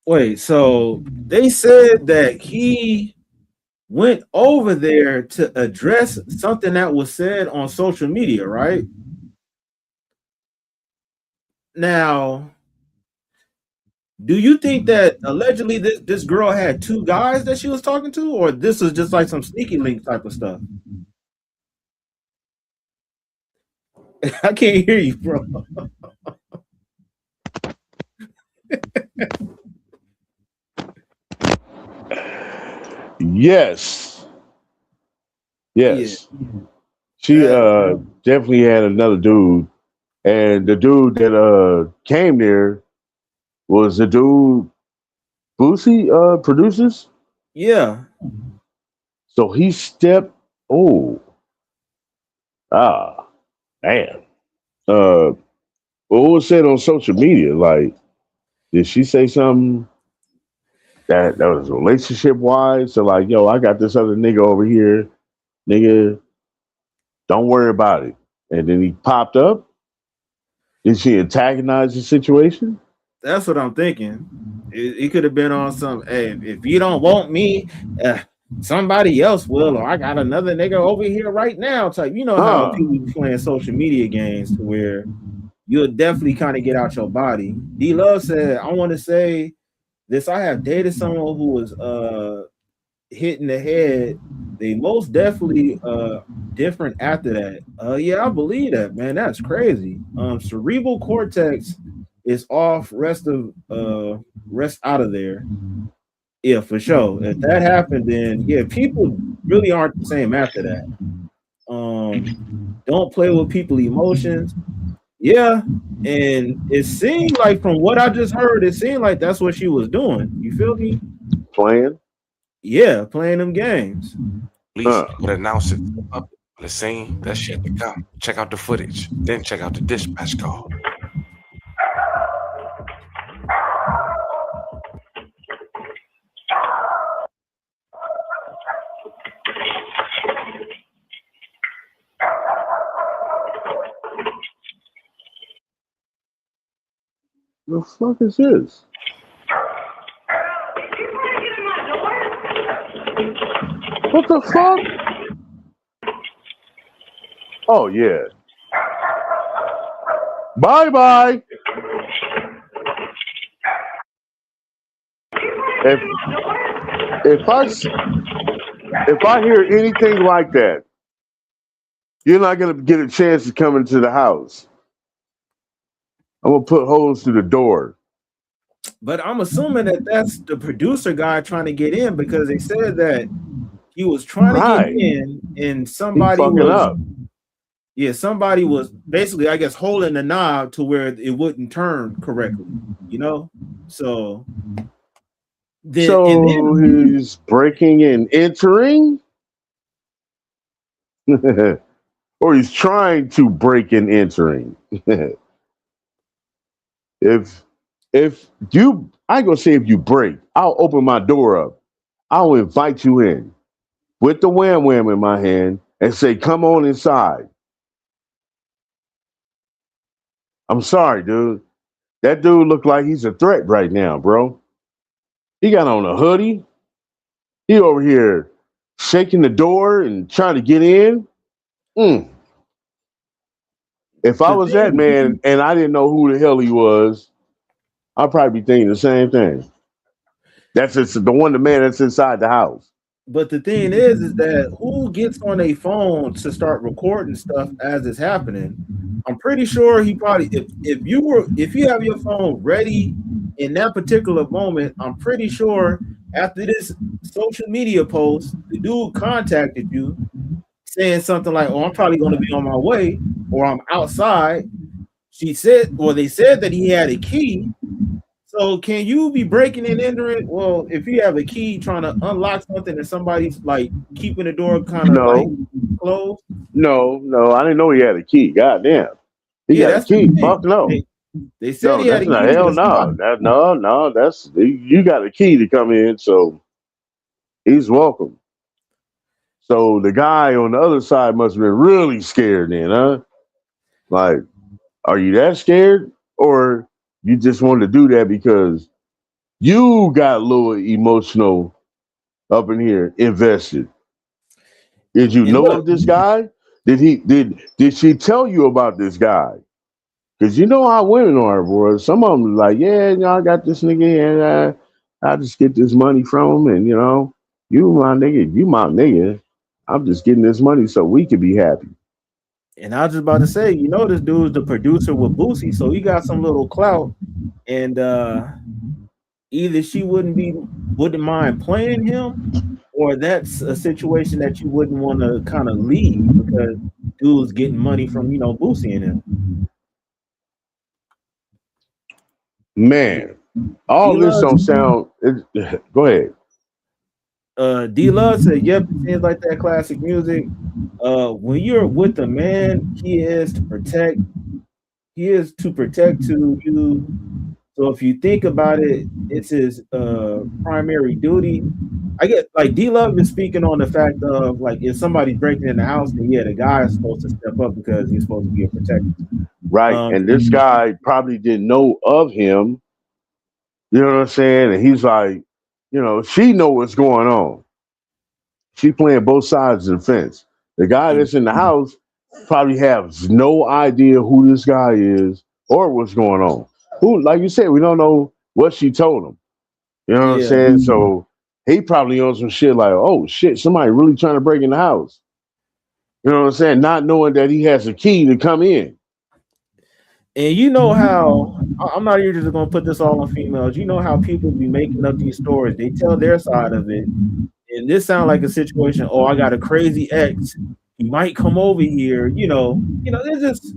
Wait, so they said that he went over there to address something that was said on social media, right? Now, do you think that allegedly this girl had 2 guys that she was talking to, or this was just like some sneaky link type of stuff? I can't hear you, bro. Yes, Yes. She definitely had another dude. And the dude that came there was the dude Boosie produces. Yeah. So he stepped. Oh, ah, man. What was said on social media? Like, did she say something that was relationship wise? So like, yo, I got this other nigga over here, nigga. Don't worry about it. And then he popped up. Did she antagonize the situation? That's what I'm thinking. It could have been on some. Hey, if you don't want me, somebody else will, or I got another nigga over here right now. Type. You know how people be playing social media games to where you'll definitely kind of get out your body. D Love said, "I want to say this. I have dated someone who was hit in the head. They most definitely different after that. Yeah, I believe that, man. That's crazy. Cerebral cortex is off, rest out of there. Yeah, for sure. If that happened, then yeah, people really aren't the same after that. Don't play with people emotions. Yeah, and it seemed like from what I just heard, it seemed like that's what she was doing. You feel me? Playing? Yeah, playing them games. Police would announce it to the public. The scene, that shit to come. Check out the footage, then check out the dispatch call. The fuck is this? What the fuck? Oh yeah. Bye bye. If I hear anything like that, you're not gonna get a chance to come into the house. I'm gonna put holes through the door. But I'm assuming that that's the producer guy trying to get in because they said that he was trying to get in and somebody somebody was basically, I guess, holding the knob to where it wouldn't turn correctly, you know? So he's breaking and entering? Or he's trying to break and entering. If you, I ain't gonna say if you break, I'll open my door up. I'll invite you in with the wham wham in my hand and say, come on inside. I'm sorry, dude. That dude look like he's a threat right now, bro. He got on a hoodie. He over here shaking the door and trying to get in. If I was that man and I didn't know who the hell he was, I'd probably be thinking the same thing. That's just the man that's inside the house. But the thing is that who gets on a phone to start recording stuff as it's happening? I'm pretty sure he probably if you have your phone ready in that particular moment, I'm pretty sure after this social media post, the dude contacted you saying something like, "Oh, I'm probably going to be on my way," or "I'm outside." They said that he had a key. So can you be breaking and entering? Well, if you have a key trying to unlock something and somebody's like keeping the door kind of like closed. No, I didn't know he had a key. Goddamn. He got a key. Fuck no. They said he had a key. Hell no. No, that's you got a key to come in, so he's welcome. So the guy on the other side must have been really scared then, huh? Like, are you that scared? Or you just wanted to do that because you got a little emotional up in here, invested? Did you know of this guy? Did she tell you about this guy? Because you know how women are, boy. Some of them like, yeah, I got this nigga and I just get this money from him, and you know, you my nigga. I'm just getting this money so we can be happy. And I was just about to say, you know, this dude's the producer with Boosie, so he got some little clout, and either she wouldn't mind playing him, or that's a situation that you wouldn't want to kind of leave because dude's getting money from Boosie and him. Man, all D this Love, don't sound. Go ahead. D Love said, "Yep, it seems like that classic music. When you're with a man, he is to protect to you. So if you think about it, it's his primary duty. I get like D Love is speaking on the fact of like if somebody's breaking in the house, then yeah, the guy is supposed to step up because he's supposed to be a protector. Right. And this guy probably didn't know of him. You know what I'm saying? And he's like, she know what's going on. She playing both sides of the fence. The guy that's in the house probably has no idea who this guy is or what's going on. Who, like you said, we don't know what she told him. You know what I'm Yeah. saying? So he probably on some shit like, oh shit, somebody really trying to break in the house. You know what I'm saying? Not knowing that he has a key to come in. And you know how I'm not even just gonna put this all on females. You know how people be making up these stories. They tell their side of it, and this sounds like a situation. Oh, I got a crazy ex. He might come over here. There's just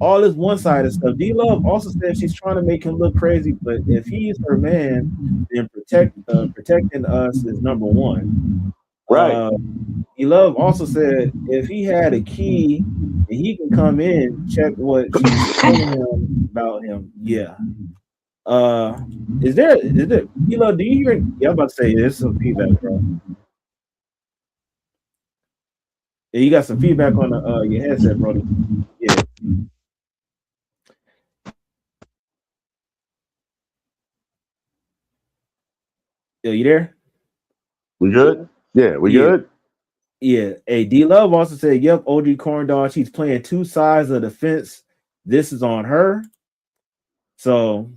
all this one-sided stuff. D Love also said she's trying to make him look crazy, but if he's her man, then protecting us is number one. Right. D Love also said if he had a key and he can come in, check what she's telling him about him. Yeah. Is there D Love, do you hear? Yeah, I'm about to say there's some feedback, bro. Yeah, you got some feedback on your headset, Brody. Yeah. Yo, you there? We good? Yeah, we Yeah. good? Yeah. Hey, D Love also said, yep, OG Corn Dog, she's playing two sides of the fence. This is on her. So,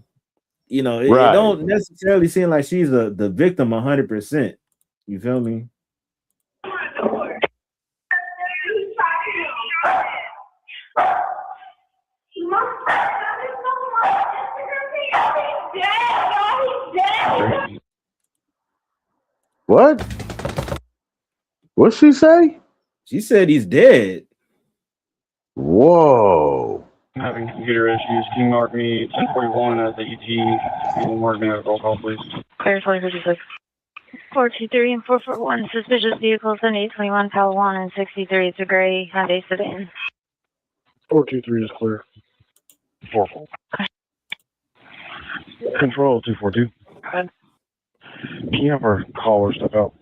it Right. don't necessarily seem like she's the victim 100%. You feel me? What? What'd she say? She said he's dead. Whoa. Having computer issues. Can you mark me 1041 as the ET and mark me as a roll call, please? Clear 2056. 423 and 441. Suspicious vehicle 7821 Palawan and 63. It's a gray Hyundai sedan. 423 is clear. 44. Control 242. Good. Can you have our caller step out?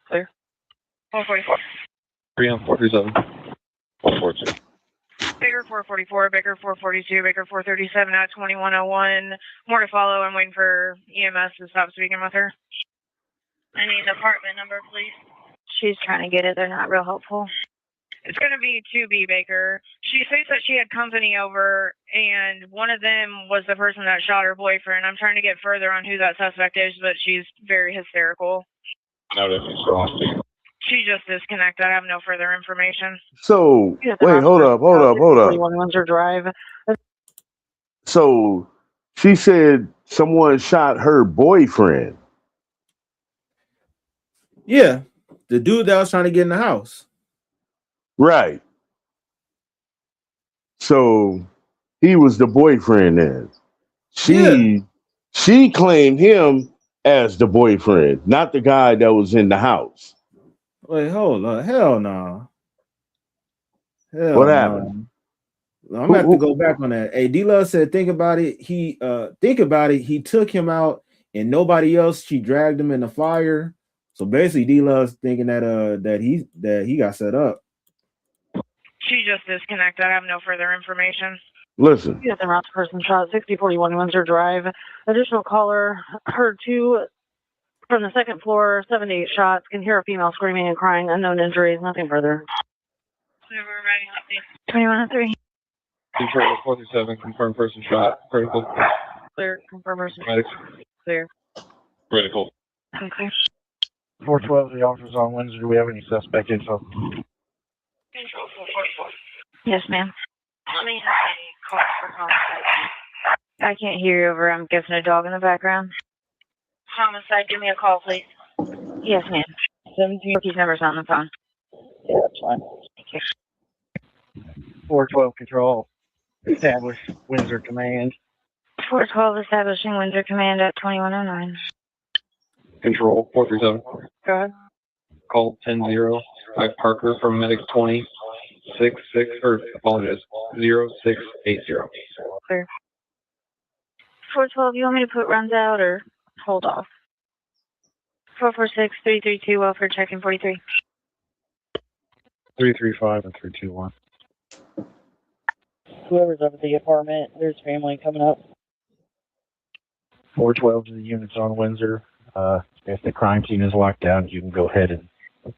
Clear. 444. 3 on 437. 442. Baker 444, Baker 442, Baker 437 at 2101. More to follow. I'm waiting for EMS to stop speaking with her. I need the apartment number, please. She's trying to get it. They're not real helpful. It's going to be 2B, Baker. She says that she had company over, and one of them was the person that shot her boyfriend. I'm trying to get further on who that suspect is, but she's very hysterical. No, that's still. She just disconnected. I have no further information. So, wait, hold up. 41 Windsor Drive. So, she said someone shot her boyfriend. Yeah. The dude that was trying to get in the house. Right. So, he was the boyfriend then. She claimed him as the boyfriend, not the guy that was in the house. Wait, hold on. Hell no. What happened? I'm gonna have to go back on that. Hey, D-Love said, think about it. He took him out and nobody else. She dragged him in the fire. So basically, D-Love's thinking that he got set up. She just disconnected. I have no further information. Listen. Yes, I'm out to person shot 6041 Windsor Drive. Additional caller heard two from the second floor, 7 to 8 shots. Can hear a female screaming and crying. Unknown injuries. Nothing further. 2103. Detroit 437, confirmed person shot. Critical. Clear. Confirm person. Medics. Clear. Critical. Okay. 412, the officers on Wednesday. Do we have any suspect info? Control 444. Yes, ma'am. Let me have a call for homicide. I can't hear you over. I'm guessing a dog in the background. Homicide, give me a call, please. Yes, ma'am. 17. His number's not on the phone. Yeah, that's fine. Thank you. 412 control. Establish Windsor command. 412 establishing Windsor command at 2109. Control 437. Go ahead. Call 10-0. Mike Parker from Medic 2066 or apologize 0680. Clear. 412, you want me to put runs out or hold off? 446-332, welfare check-in 43. 335 and 321. Whoever's up at the apartment, there's family coming up. 412 to the units on Windsor. If the crime scene is locked down, you can go ahead and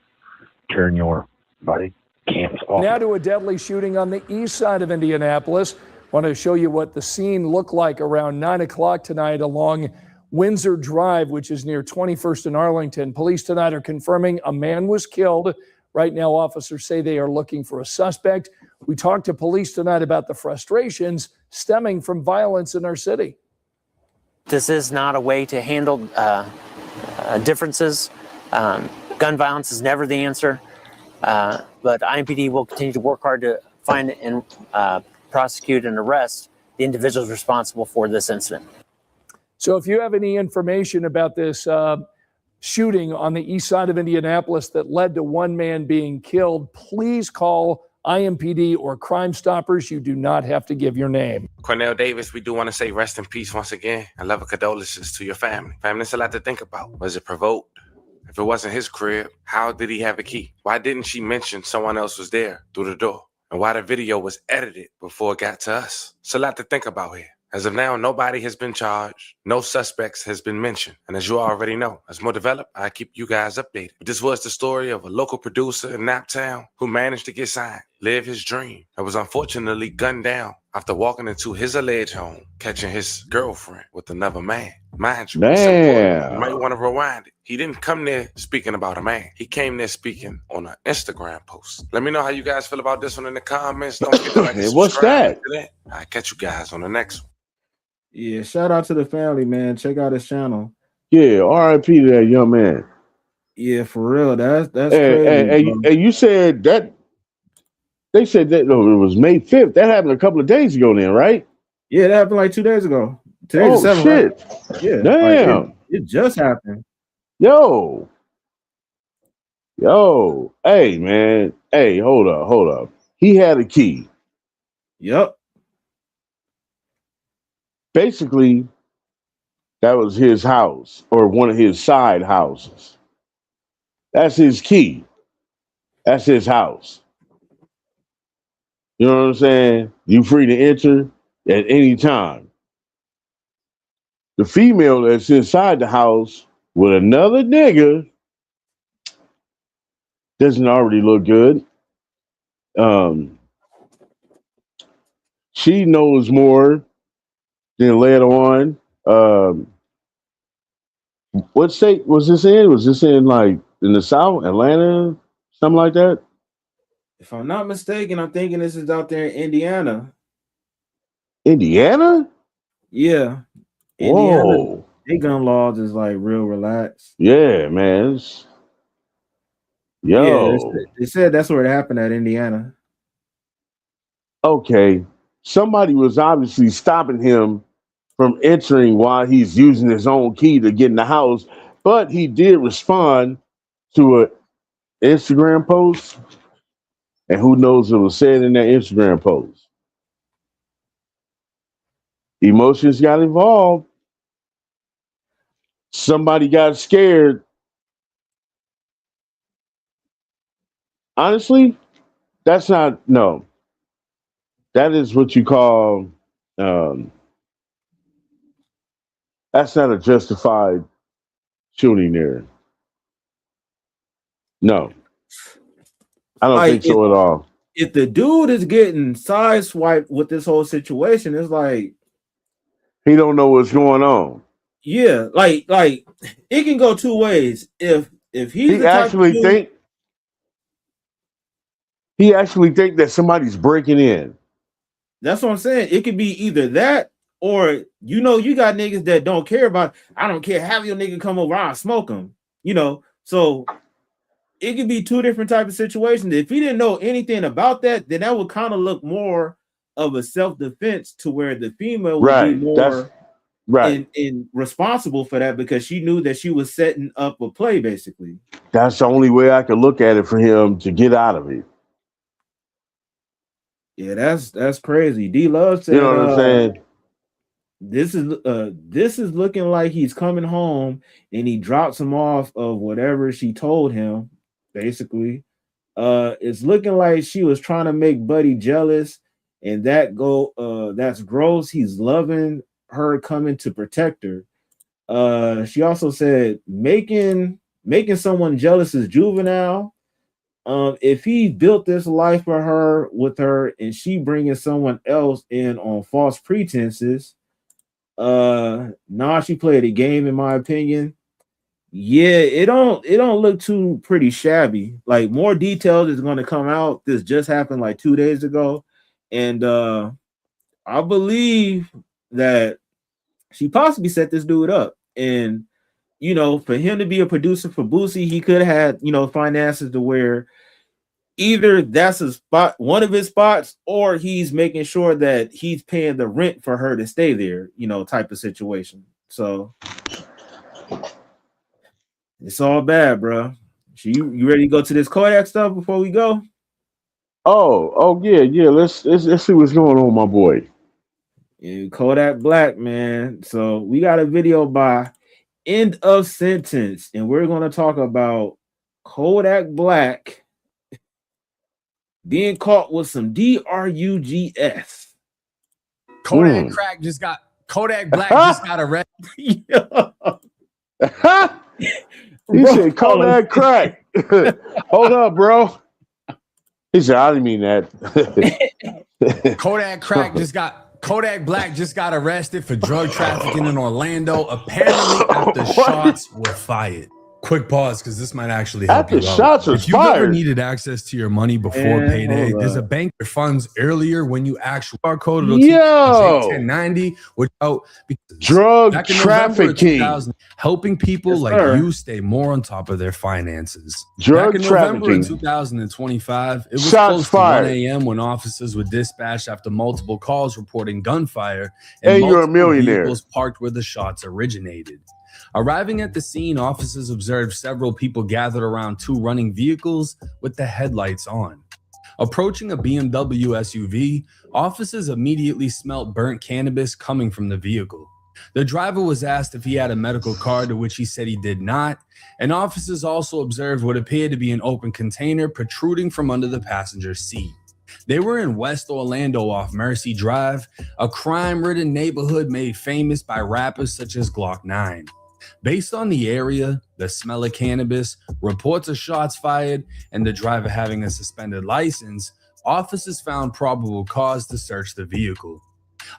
turn your body cams off. Now to a deadly shooting on the east side of Indianapolis. Want to show you what the scene looked like around 9 o'clock tonight along Windsor Drive, which is near 21st and Arlington. Police tonight are confirming a man was killed. Right now, officers say they are looking for a suspect. We talked to police tonight about the frustrations stemming from violence in our city. This is not a way to handle differences. Gun violence is never the answer, but IMPD will continue to work hard to find and prosecute and arrest the individuals responsible for this incident. So if you have any information about this shooting on the east side of Indianapolis that led to one man being killed, please call IMPD or Crime Stoppers. You do not have to give your name. Cornell Davis, we do want to say rest in peace once again and love and condolences to your family. Family, it's a lot to think about. Was it provoked? If it wasn't his crib, how did he have a key? Why didn't she mention someone else was there through the door? And why the video was edited before it got to us? It's a lot to think about here. As of now, nobody has been charged. No suspects has been mentioned. And as you already know, as more developed, I keep you guys updated. But this was the story of a local producer in Naptown who managed to get signed, live his dream, and was unfortunately gunned down after walking into his alleged home, catching his girlfriend with another man. Mind you, damn. You might want to rewind it. He didn't come there speaking about a man. He came there speaking on an Instagram post. Let me know how you guys feel about this one in the comments. Don't forget to like and what's that? I'll catch you guys on the next one. Yeah, shout out to the family, man. Check out his channel. Yeah, RIP to that young man. Yeah, for real. That's crazy. And you said that they said that it was May 5th. That happened a couple of days ago then, right? Yeah, that happened like 2 days ago. Today's the 7th. Shit. Right? Yeah. Damn. Like it just happened. Yo. Hey, man. Hey, hold up. He had a key. Yep. Basically, that was his house or one of his side houses. That's his key. That's his house. You know what I'm saying? You free to enter at any time. The female that's inside the house with another nigga doesn't already look good. She knows more. Then later on, what state was this in? Was this in like in the South, Atlanta, something like that? If I'm not mistaken, I'm thinking this is out there in Indiana. Indiana? Yeah. Whoa. Indiana, their gun laws is like real relaxed. Yeah, man. Yo. Yeah, they said that's where it happened at Indiana. Okay. Somebody was obviously stopping him from entering while he's using his own key to get in the house, but he did respond to an Instagram post, and who knows what was said in that Instagram post. Emotions got involved. Somebody got scared. Honestly, that's not, no. That is what you call, that's not a justified shooting there. No. I don't think so at all. If the dude is getting sideswiped with this whole situation, it's like he don't know what's going on. Yeah, like it can go two ways. If he actually think that somebody's breaking in. That's what I'm saying. It could be either that or you got niggas that don't care about. I don't care. Have your nigga come over. I'll smoke him. So it could be two different types of situations. If he didn't know anything about that, then that would kind of look more of a self-defense to where the female would be more in responsible for that because she knew that she was setting up a play, basically. That's the only way I could look at it for him to get out of it. Yeah, that's crazy. D Love said, you know what I'm saying? This is looking like he's coming home and he drops him off of whatever she told him, basically. It's looking like she was trying to make Buddy jealous, and that's gross. He's loving her coming to protect her. She also said making someone jealous is juvenile. If he built this life for her with her and she bringing someone else in on false pretenses, she played a game, in my opinion. Yeah, it don't look too pretty shabby. Like, more details is going to come out. This just happened like 2 days ago, and I believe that she possibly set this dude up. And for him to be a producer for Boosie, he could have had finances to where either that's a spot, one of his spots, or he's making sure that he's paying the rent for her to stay there, type of situation. So it's all bad, bro. So you ready to go to this Kodak stuff before we go? Oh yeah. Let's see what's going on, my boy. Yeah, Kodak Black, man. So we got a video by End of Sentence, and we're gonna talk about Kodak Black being caught with some drugs. Kodak Black just got arrested. He said Kodak crack. Hold up, bro. He said, I didn't mean that. Kodak Black just got arrested for drug trafficking in Orlando, apparently after shots were fired. Quick pause, because this might actually help you out. Shots are if you've fired. ever needed access to your money before payday, there's a bank that funds earlier when you actually QR code. It'll take 1090 without drug trafficking, helping people you stay more on top of their finances. Drug November in trafficking. 2025, it was Shots close fired. to 1 a.m. when officers were dispatched after multiple calls reporting gunfire And you're a multiple millionaire. vehicles parked where the shots originated. Arriving at the scene, officers observed several people gathered around two running vehicles with the headlights on. Approaching a BMW SUV, officers immediately smelt burnt cannabis coming from the vehicle. The driver was asked if he had a medical card, to which he said he did not, and officers also observed what appeared to be an open container protruding from under the passenger seat. They were in West Orlando off Mercy Drive, a crime-ridden neighborhood made famous by rappers such as Glock 9. Based on the area, the smell of cannabis, reports of shots fired, and the driver having a suspended license, officers found probable cause to search the vehicle.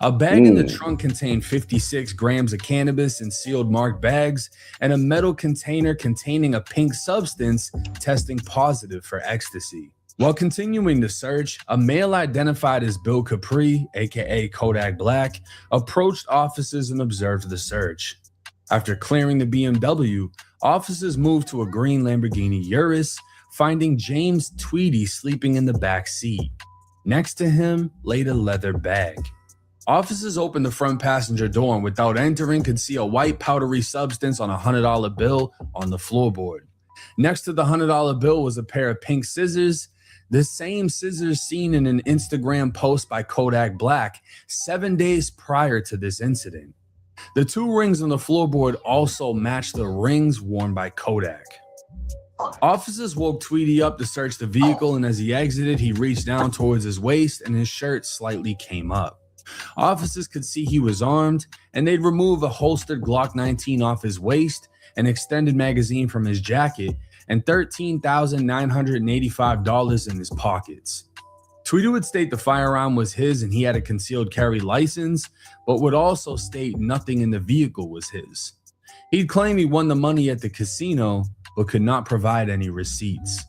A bag in the trunk contained 56 grams of cannabis in sealed marked bags, and a metal container containing a pink substance testing positive for ecstasy. While continuing the search, a male identified as Bill Capri, aka Kodak Black, approached officers and observed the search. After clearing the BMW, officers moved to a green Lamborghini Urus, finding James Tweedy sleeping in the back seat. Next to him laid a leather bag. Officers opened the front passenger door and without entering could see a white powdery substance on a $100 bill on the floorboard. Next to the $100 bill was a pair of pink scissors, the same scissors seen in an Instagram post by Kodak Black 7 days prior to this incident. The two rings on the floorboard also matched the rings worn by Kodak. Officers woke Tweedy up to search the vehicle, and as he exited, he reached down towards his waist and his shirt slightly came up. Officers could see he was armed, and they'd remove a holstered Glock 19 off his waist, an extended magazine from his jacket, and $13,985 in his pockets. Tweedy would state the firearm was his and he had a concealed carry license, but would also state nothing in the vehicle was his. He'd claim he won the money at the casino, but could not provide any receipts.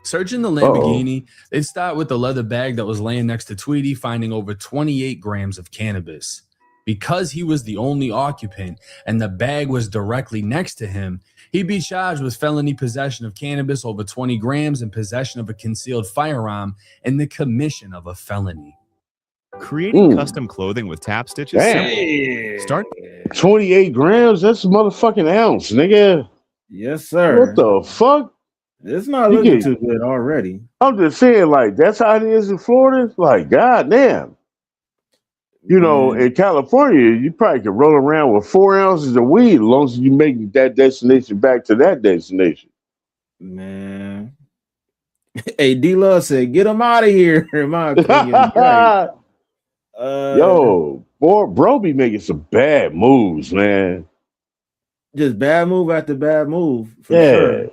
Searching the Lamborghini, they'd start with the leather bag that was laying next to Tweedy, finding over 28 grams of cannabis. Because he was the only occupant and the bag was directly next to him, he'd be charged with felony possession of cannabis over 20 grams and possession of a concealed firearm and the commission of a felony. Creating custom clothing with tap stitch is simple. Start 28 grams. That's a motherfucking ounce, nigga. Yes, sir. What the fuck? It's not looking too good already. I'm just saying, like, that's how it is in Florida. Like, goddamn. You know, in California, you probably could roll around with 4 ounces of weed as long as you make that destination back to that destination. Man. Hey, D-Love said, get him out of here, in my opinion. Right. Yo, boy, bro be making some bad moves, man. Just bad move after bad move, for sure.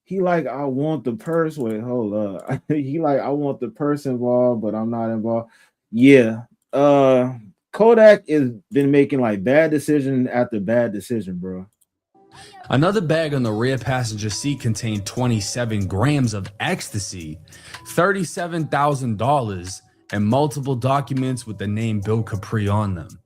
He like, I want the purse. Wait, hold up. He like, I want the purse involved, but I'm not involved. Yeah. Kodak has been making like bad decision after bad decision, bro. Another bag on the rear passenger seat contained 27 grams of ecstasy, $37,000, and multiple documents with the name Bill Capri on them.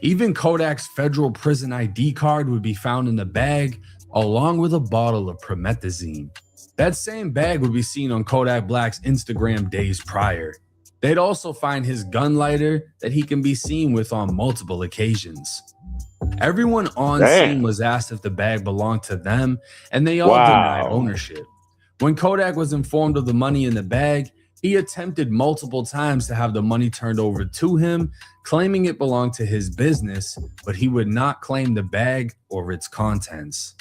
Even Kodak's federal prison ID card would be found in the bag, along with a bottle of promethazine. That same bag would be seen on Kodak Black's Instagram days prior. They'd also find his gun lighter that he can be seen with on multiple occasions. Everyone on scene was asked if the bag belonged to them, and they all denied ownership. When Kodak was informed of the money in the bag, he attempted multiple times to have the money turned over to him, claiming it belonged to his business, but he would not claim the bag or its contents.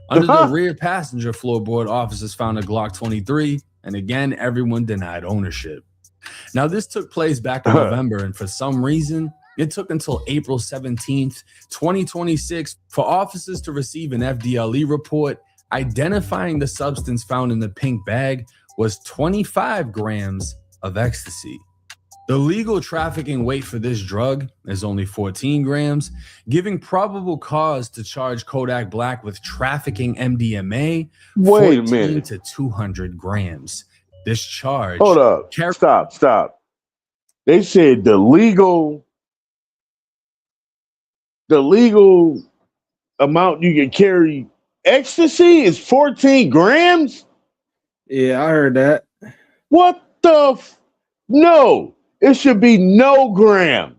Under the rear passenger floorboard, officers found a Glock 23, and again, everyone denied ownership. Now, this took place back in November, and for some reason, it took until April 17th, 2026, for officers to receive an FDLE report identifying the substance found in the pink bag was 25 grams of ecstasy. The legal trafficking weight for this drug is only 14 grams, giving probable cause to charge Kodak Black with trafficking MDMA 14 to 200 grams. This charge... Hold up. Stop. They said the legal amount you can carry ecstasy is 14 grams? Yeah, I heard that. What the No, it should be no gram.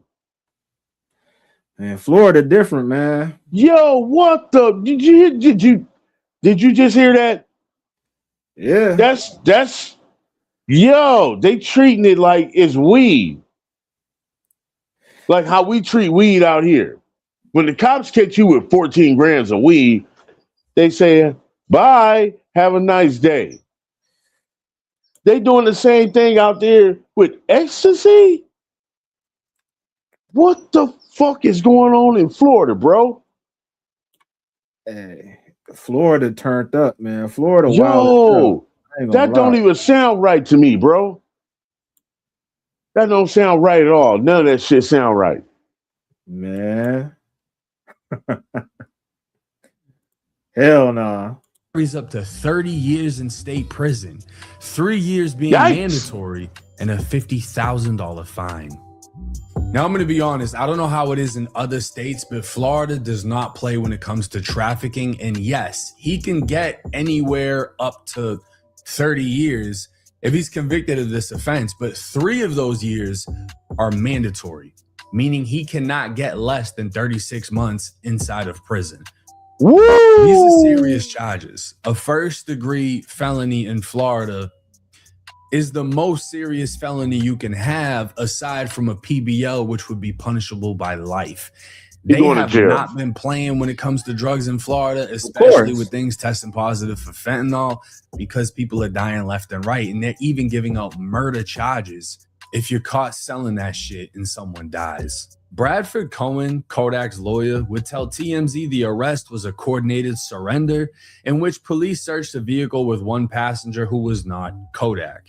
Man, Florida different, man. Yo, what the did you just hear that? Yeah. That's yo, they treating it like it's weed. Like how we treat weed out here. When the cops catch you with 14 grams of weed, they say, bye, have a nice day. They doing the same thing out there with ecstasy? What the fuck is going on in Florida, bro? Hey, Florida turned up, man. Florida Yo, wild. that don't even sound right to me, bro. That don't sound right at all. None of that shit sound right. Man. Hell nah. Up to 30 years in state prison, 3 years being mandatory, and a $50,000 fine. Now, I'm going to be honest. I don't know how it is in other states, but Florida does not play when it comes to trafficking. And yes, he can get anywhere up to 30 years if he's convicted of this offense, but 3 of those years are mandatory, meaning he cannot get less than 36 months inside of prison. Woo! These are serious charges. A first-degree felony in Florida is the most serious felony you can have aside from a PBL, which would be punishable by life. They have not been playing when it comes to drugs in Florida, especially with things testing positive for fentanyl, because people are dying left and right. And they're even giving out murder charges if you're caught selling that shit and someone dies. Bradford Cohen, Kodak's lawyer, would tell TMZ the arrest was a coordinated surrender in which police searched a vehicle with one passenger who was not Kodak.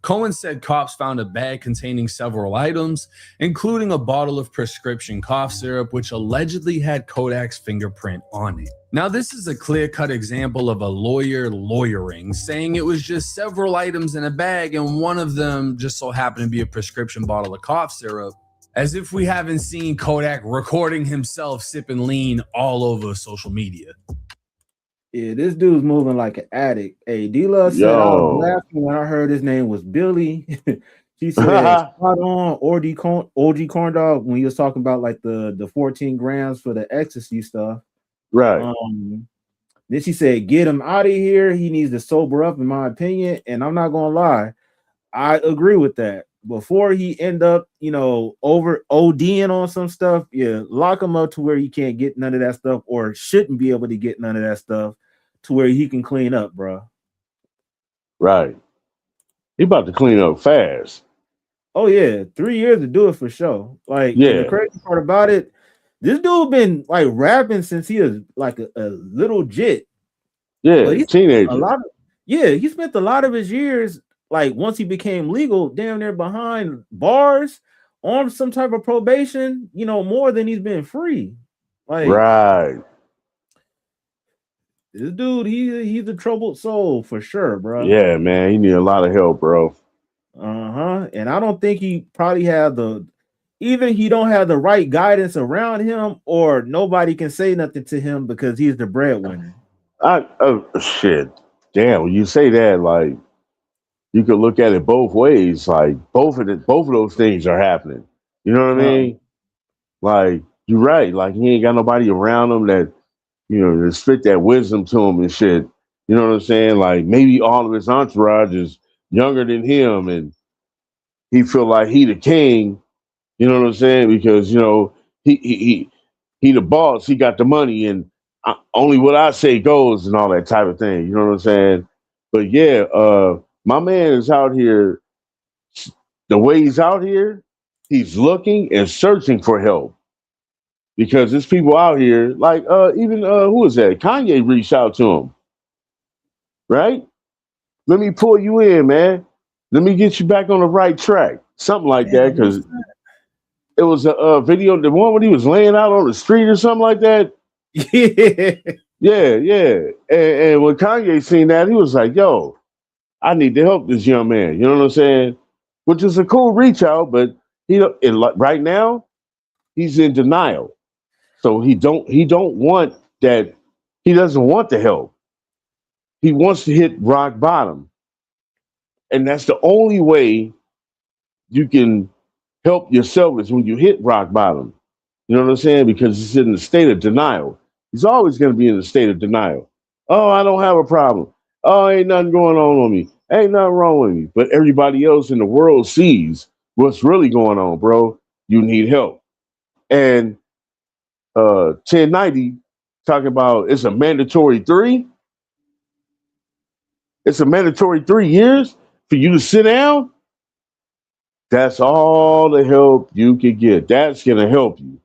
Cohen said cops found a bag containing several items, including a bottle of prescription cough syrup, which allegedly had Kodak's fingerprint on it. Now, this is a clear-cut example of a lawyer lawyering, saying it was just several items in a bag and one of them just so happened to be a prescription bottle of cough syrup, As if we haven't seen Kodak recording himself sipping lean all over social media. Yeah, this dude's moving like an addict. Hey, D-Love said I was Yo. laughing when I heard his name was Billy. She said spot on OG corn dog when he was talking about like the 14 grams for the ecstasy stuff. Right. Then she said, get him out of here. He needs to sober up, in my opinion. And I'm not gonna lie, I agree with that. Before he end up, over ODing on some stuff, yeah, lock him up to where he can't get none of that stuff or shouldn't be able to get none of that stuff to where he can clean up, bro. Right. He about to clean up fast. Oh yeah, 3 years to do it for sure. Like, and the Yeah. crazy part about it, this dude been like rapping since he was like a little jit. Yeah, But teenager. he spent a lot of his years, like once he became legal, damn near behind bars on some type of probation, more than he's been free. Like Right. this dude, he's a troubled soul for sure, bro. Yeah, man. He need a lot of help, bro. And I don't think he probably had either he don't have the right guidance around him, or nobody can say nothing to him because he's the breadwinner. Shit. Damn, when you say that, like you could look at it both ways. Like both of those things are happening. You know what I mean? Like you're right. Like he ain't got nobody around him that to spit that wisdom to him and shit. You know what I'm saying? Like maybe all of his entourage is younger than him, and he feel like he the king. You know what I'm saying? Because he the boss. He got the money, and only what I say goes, and all that type of thing. You know what I'm saying? But yeah, my man is out here. The way he's out here, he's looking and searching for help because there's people out here like even who is that? Kanye reached out to him, right? Let me pull you in, man. Let me get you back on the right track, something like that. Because it was a video, the one when he was laying out on the street or something like that. Yeah. And when Kanye seen that, he was like, "Yo, I need to help this young man." You know what I'm saying? Which is a cool reach out, but right now he's in denial. So he don't want that. He doesn't want the help. He wants to hit rock bottom, and that's the only way you can help yourself is when you hit rock bottom. You know what I'm saying? Because he's in a state of denial. He's always going to be in a state of denial. Oh, I don't have a problem. Oh, ain't nothing going on with me. Ain't nothing wrong with me. But everybody else in the world sees what's really going on, bro. You need help. And 1090 talking about it's a mandatory 3. It's a mandatory 3 years for you to sit down. That's all the help you can get. That's gonna help you.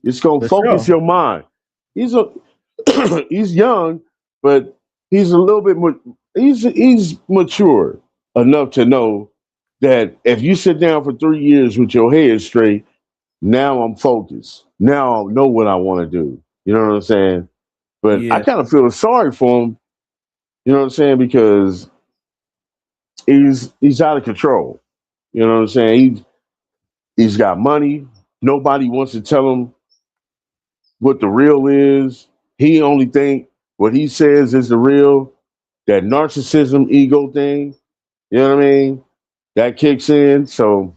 It's gonna focus your mind. He's he's young, but he's a little bit more. He's mature enough to know that if you sit down for 3 years with your head straight, now I'm focused. Now I know what I want to do. You know what I'm saying? But I kind of feel sorry for him. You know what I'm saying? Because he's out of control. You know what I'm saying? He's got money. Nobody wants to tell him what the real is. He only think what he says is the real. That narcissism, ego thing. You know what I mean? That kicks in. So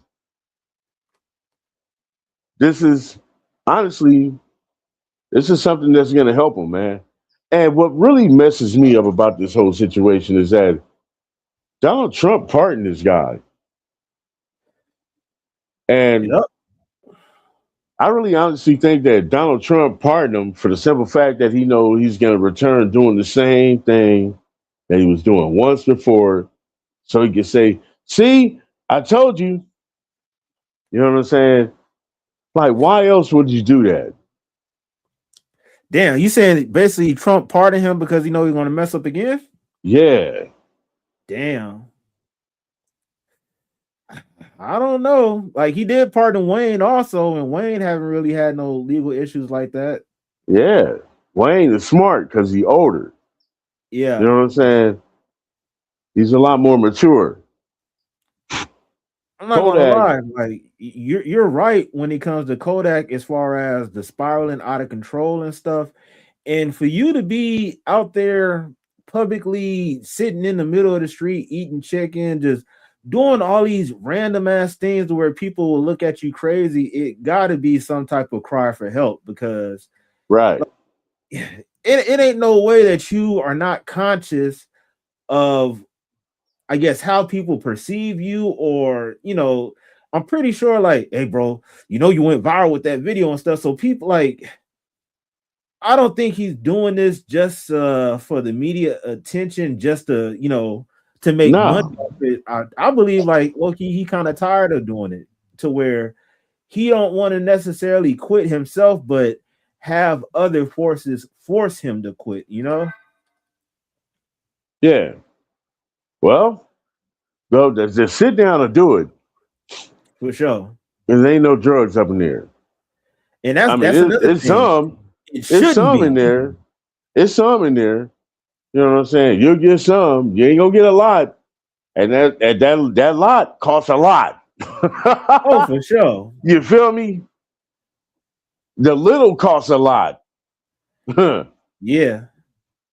this is honestly, this is something that's going to help him, man. And what really messes me up about this whole situation is that Donald Trump pardoned this guy. And I really honestly think that Donald Trump pardoned him for the simple fact that he knows he's going to return doing the same thing that he was doing once before. So he can say, see, I told you. You know what I'm saying? Like, why else would you do that? Damn, you saying basically Trump pardoned him because he know he's going to mess up again? Yeah. Damn. I don't know. Like he did pardon Wayne also, and Wayne haven't really had no legal issues like that. Yeah. Wayne is smart because he's older. Yeah. You know what I'm saying? He's a lot more mature. I'm not gonna lie, like you're right when it comes to Kodak as far as the spiraling out of control and stuff. And for you to be out there publicly sitting in the middle of the street eating chicken, just doing all these random ass things where people will look at you crazy, it gotta be some type of cry for help because right. It ain't no way that you are not conscious of, I guess, how people perceive you, or I'm pretty sure, like, hey, bro, you went viral with that video and stuff. So people like, I don't think he's doing this just for the media attention, just to make money off it. I believe like Loki, he kind of tired of doing it to where he don't want to necessarily quit himself, but have other forces force him to quit, Yeah. Well, just sit down and do it. For sure. There ain't no drugs up in there. And that's another it's thing. It's some in there. It's some in there. You know what I'm saying? You'll get some. You ain't gonna get a lot. And that lot costs a lot. Oh, for sure. You feel me? The little costs a lot. Yeah.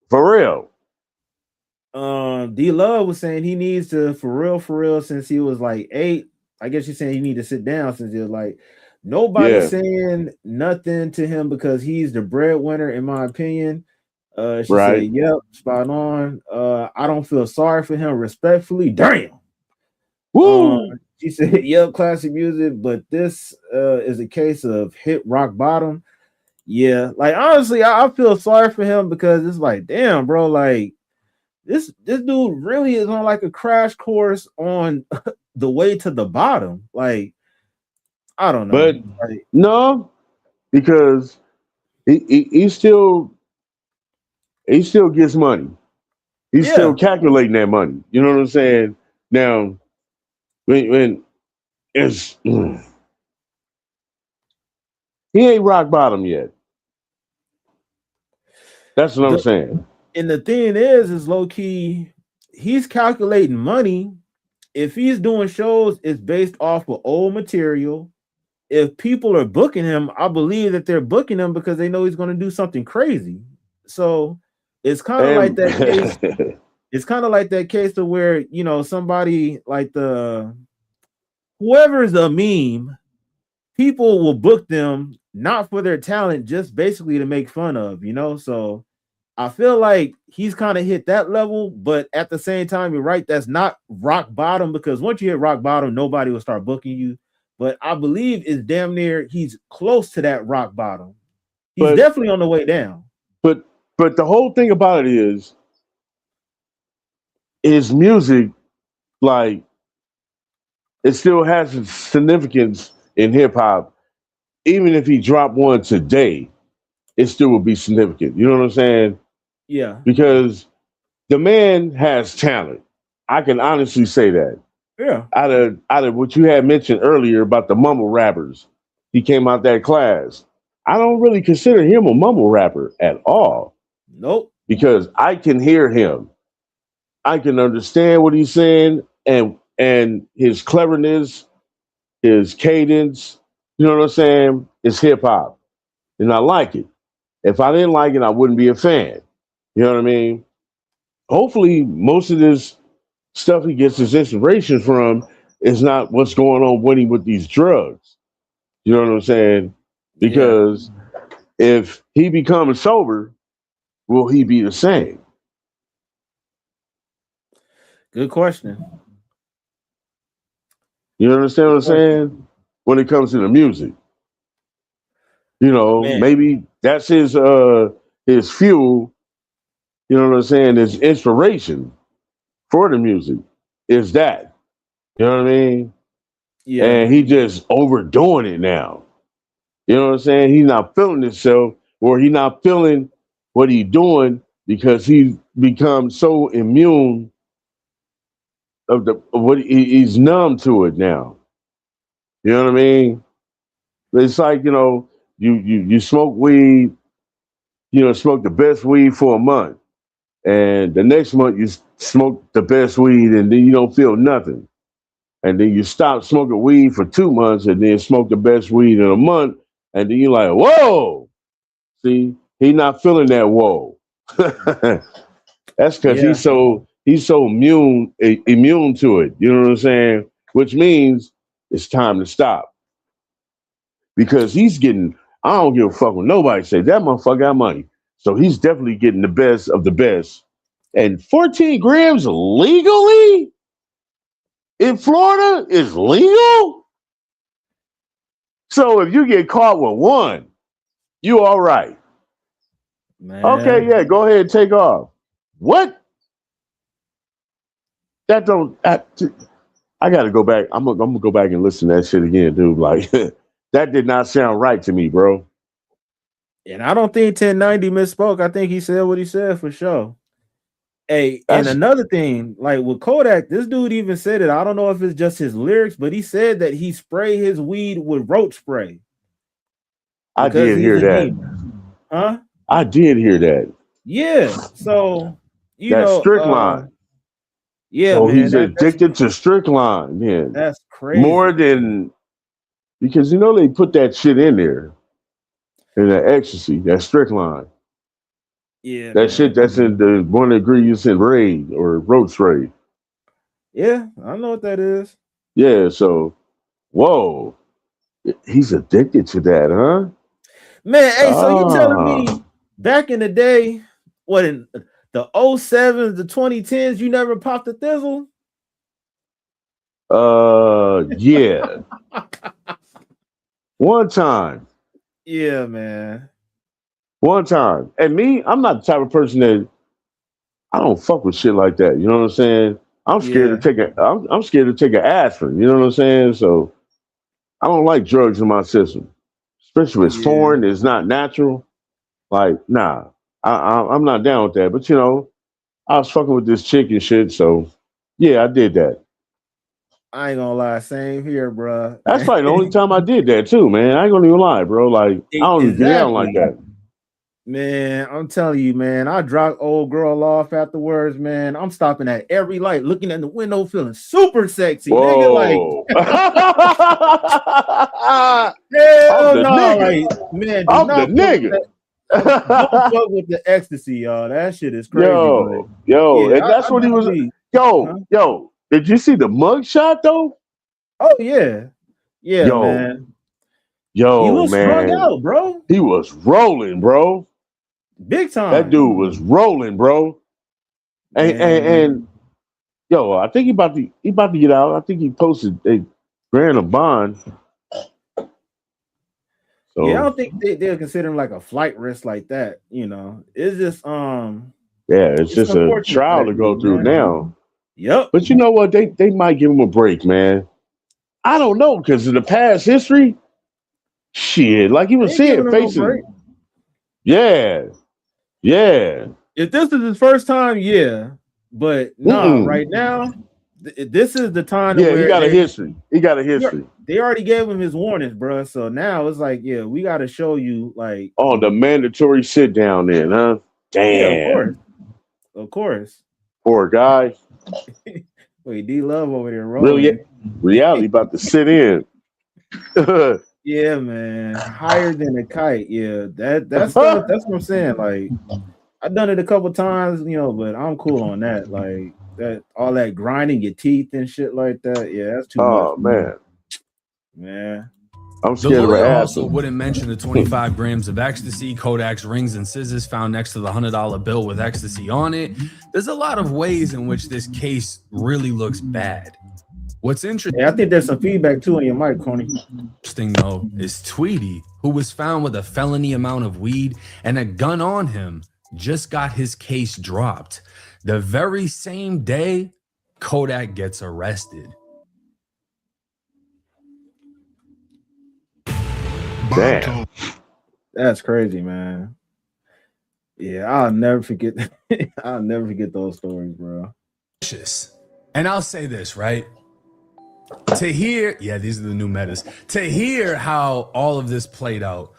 For real. D Love was saying he needs to for real, since he was like 8. I guess she's saying he need to sit down since he was like nobody's saying nothing to him because he's the breadwinner, in my opinion. She said, yep, spot on. I don't feel sorry for him, respectfully. Damn. Woo! She said, yep, classic music, but this is a case of hit rock bottom. Yeah, like honestly, I feel sorry for him because it's like, damn, bro, like this dude really is on like a crash course on the way to the bottom. Like, I don't know. But like, no, because he still gets money. He's still calculating that money. You know what I'm saying? Now, when it's he ain't rock bottom yet. That's what I'm saying. And the thing is low key, he's calculating money. If he's doing shows, it's based off of old material. If people are booking him, I believe that they're booking him because they know he's going to do something crazy. So it's kind of like that case. It's kind of like that case to where somebody like whoever is a meme, people will book them not for their talent, just basically to make fun of. So I feel like he's kind of hit that level, but at the same time, you're right. That's not rock bottom because once you hit rock bottom, nobody will start booking you. But I believe it's damn near he's close to that rock bottom. He's definitely on the way down. But the whole thing about it is his music, like it still has its significance in hip hop. Even if he dropped one today, it still would be significant. You know what I'm saying? Yeah. Because the man has talent. I can honestly say that. Yeah. Out of what you had mentioned earlier about the mumble rappers, he came out that class. I don't really consider him a mumble rapper at all. Nope. Because I can hear him. I can understand what he's saying and his cleverness, his cadence, you know what I'm saying? It's hip hop. And I like it. If I didn't like it, I wouldn't be a fan. You know what I mean? Hopefully, most of this stuff he gets his inspiration from is not what's going on with him with these drugs. You know what I'm saying? Because if he becomes sober, will he be the same? Good question. You understand what I'm saying? When it comes to the music. Maybe that's his fuel, you know what I'm saying, his inspiration for the music is that. You know what I mean? Yeah. And he just overdoing it now. You know what I'm saying? He's not feeling himself, or he's not feeling what he's doing because he's become so immune of what he's numb to it now. You know what I mean? It's like, you smoke weed, smoke the best weed for a month. And the next month you smoke the best weed and then you don't feel nothing. and then you stop smoking weed for 2 months, and then smoke the best weed in a month, and then you're like, whoa. See, he not feeling that whoa. That's because he's so immune to it. You know what I'm saying? Which means it's time to stop. Because he's getting, I don't give a fuck when nobody say that motherfucker got money. So he's definitely getting the best of the best. And 14 grams legally in Florida is legal? So if you get caught with one, you all right. Man. Okay, yeah, go ahead and take off. What? That don't. I got to go back. I'm gonna go back and listen to that shit again, dude. Like that did not sound right to me, bro. And I don't think 1090 misspoke. I think he said what he said for sure. Hey, and another thing, like with Kodak, this dude even said it. I don't know if it's just his lyrics, but he said that he sprayed his weed with roach spray. I did hear that. Huh? I did hear that. Yeah. So you that know, strychnine. Yeah, so man, he's addicted to strychnine. Yeah, that's crazy. More than because you know they put that shit in there in the ecstasy, that strychnine. Yeah, that shit that's in the one ingredients in Raid or roach spray. Yeah, I know what that is. Yeah, so whoa, he's addicted to that, huh? Man, hey, so you telling me back in the day, what in the 07s, the 2010s, you never popped a thizzle? Yeah. One time. Yeah, man. One time. And me, I'm not the type of person that I don't fuck with shit like that. You know what I'm saying? I'm scared to take I'm scared to take an aspirin. You know what I'm saying? So I don't like drugs in my system, especially if it's foreign. It's not natural. Like, nah, I'm not down with that. But you know, I was fucking with this chick and shit. So yeah, I did that. I ain't gonna lie, same here, bro. That's probably the only time I did that too, man. I ain't gonna even lie, bro. Like, I don't even get down like that. Man, I'm telling you, man, I dropped old girl off afterwards, man. I'm stopping at every light, looking at the window, feeling super sexy, nigga. Like, hell no, like, man, I'm the nigga. Don't fuck with the ecstasy, y'all. That shit is crazy. Yo, yeah, and that's what he was. Yo, did you see the mug shot though? Oh yeah, man. Yo, he was man, strung out, bro. He was rolling, bro. Big time. That dude was rolling, bro. And yo, I think he about to get out. I think he posted a grand of bond. So, yeah, I don't think they'll consider him like a flight risk like that. You know, it's just it's just a trial to go through now. Yep. But you know what? They might give him a break, man. I don't know because of the past history. Shit, like he was saying, facing. Yeah. If this is his first time, yeah. But no, right now, this is the time. Yeah, he got a history. He got a history. They already gave him his warnings, bro. So now it's like, yeah, we got to show you, like, the mandatory sit down then, huh? Damn. Yeah, of course. Poor guy. Wait, D Love over there rolling. Reality about to sit in. Yeah, man. Higher than a kite. Yeah, that's what I'm saying. Like, I've done it a couple times, you know, but I'm cool on that. Like that, all that grinding your teeth and shit like that. Yeah, that's too much. Oh man. I'm scared of lawyer also wouldn't mention the 25 grams of ecstasy, Kodak's rings and scissors found next to the $100 bill with ecstasy on it. There's a lot of ways in which this case really looks bad. What's interesting, I think there's some feedback too on your mic, Coney. Interesting though, is Tweety, who was found with a felony amount of weed and a gun on him, just got his case dropped. The very same day, Kodak gets arrested. Damn. That's crazy, man. Yeah, I'll never forget. I'll never forget those stories, bro. And I'll say this, right? To hear, these are the new metas. To hear how all of this played out.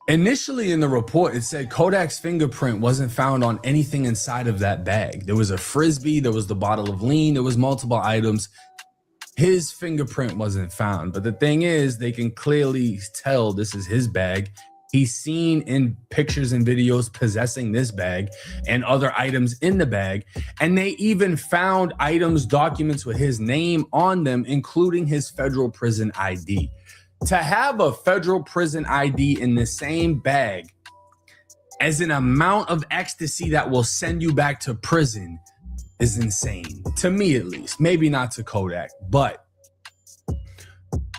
Initially in the report, it said Kodak's fingerprint wasn't found on anything inside of that bag. There was a Frisbee, there was the bottle of lean, there was multiple items. his fingerprint wasn't found. But the thing is, they can clearly tell this is his bag. He's seen in pictures and videos possessing this bag and other items in the bag. And they even found items, documents with his name on them, including his federal prison ID. To have a federal prison ID in the same bag as an amount of ecstasy that will send you back to prison is insane. To me, at least. Maybe not to Kodak, but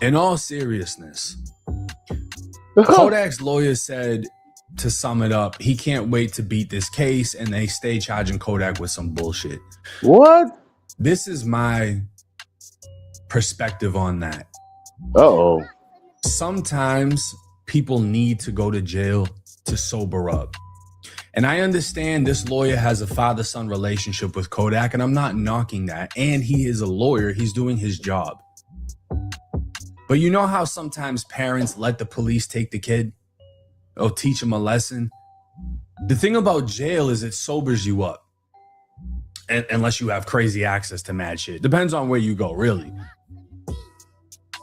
in all seriousness, Kodak's lawyer said, to sum it up, he can't wait to beat this case, and they stay charging Kodak with some bullshit. What? This is my perspective on that. Uh-oh. Sometimes people need to go to jail to sober up. And I understand this lawyer has a father-son relationship with Kodak, and I'm not knocking that. And he is a lawyer. He's doing his job. But you know how sometimes parents let the police take the kid or teach him a lesson? The thing about jail is it sobers you up. Unless you have crazy access to mad shit. Depends on where you go, really.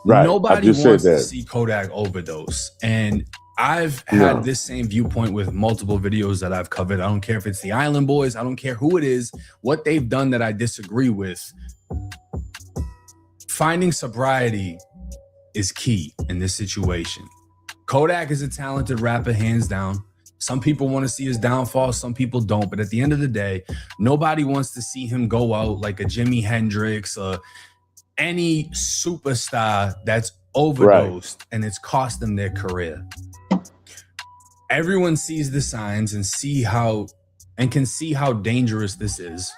Right. Nobody wants to see Kodak overdose. And I've had this same viewpoint with multiple videos that I've covered. I don't care if it's the Island Boys. I don't care who it is, what they've done that I disagree with. Finding sobriety is key in this situation. Kodak is a talented rapper, hands down. Some people want to see his downfall, some people don't. But at the end of the day, nobody wants to see him go out like a Jimi Hendrix or any superstar that's overdosed and it's cost them their career. Everyone sees the signs and can see how dangerous this is.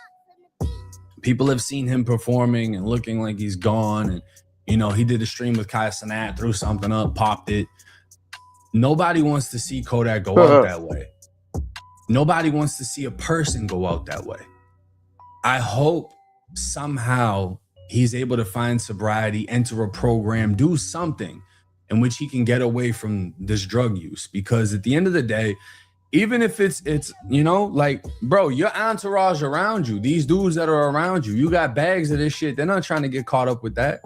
People have seen him performing and looking like he's gone. And, you know, he did a stream with Kai Cenat, threw something up, popped it. Nobody wants to see Kodak go out that way. Nobody wants to see a person go out that way. I hope somehow he's able to find sobriety, enter a program, do something in which he can get away from this drug use. Because at the end of the day, even if it's you know, like, bro, your entourage around you, these dudes that are around you, you got bags of this shit. They're not trying to get caught up with that.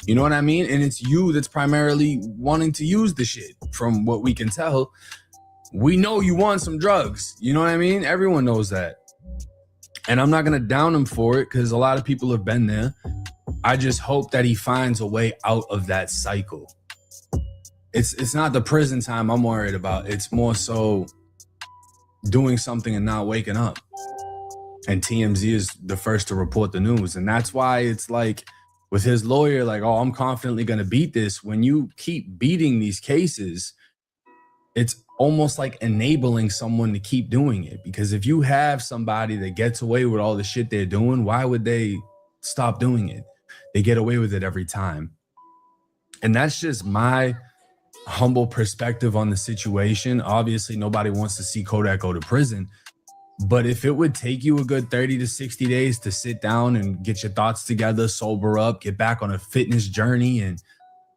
You know what I mean? And it's you that's primarily wanting to use the shit. From what we can tell, we know you want some drugs. You know what I mean? Everyone knows that. And I'm not going to down him for it because a lot of people have been there. I just hope that he finds a way out of that cycle. It's not the prison time I'm worried about. It's more so doing something and not waking up. And TMZ is the first to report the news. And that's why it's like with his lawyer, like, oh, I'm confidently going to beat this. When you keep beating these cases, it's almost like enabling someone to keep doing it. Because if you have somebody that gets away with all the shit they're doing, why would they stop doing it? They get away with it every time. And that's just my humble perspective on the situation. Obviously, nobody wants to see Kodak go to prison. But if it would take you a good 30 to 60 days to sit down and get your thoughts together, sober up, get back on a fitness journey and,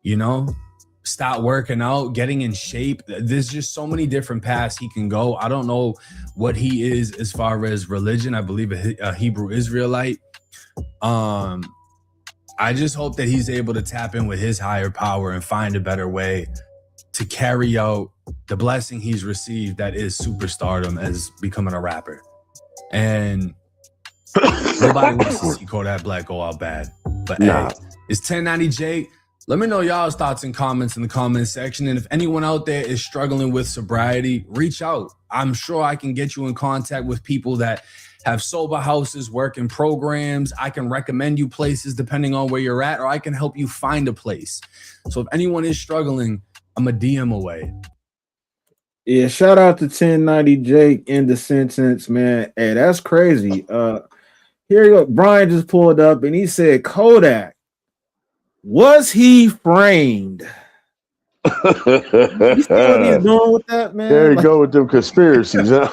you know, start working out, getting in shape. There's just so many different paths he can go. I don't know what he is as far as religion. I believe a Hebrew Israelite. I just hope that he's able to tap in with his higher power and find a better way to carry out the blessing he's received that is superstardom as becoming a rapper. And nobody wants to see Kodak Black go out bad. But hey, it's 1090J. Let me know y'all's thoughts and comments in the comment section. And if anyone out there is struggling with sobriety, reach out. I'm sure I can get you in contact with people that have sober houses, work in programs. I can recommend you places depending on where you're at, or I can help you find a place. So if anyone is struggling, I'm a DM away. Yeah, shout out to 1090 Jake in the sentence, man. Hey, that's crazy. Here you go. Brian just pulled up and he said, Kodak, was he framed? You see what he's doing with that, man? There you go with them conspiracies. Huh?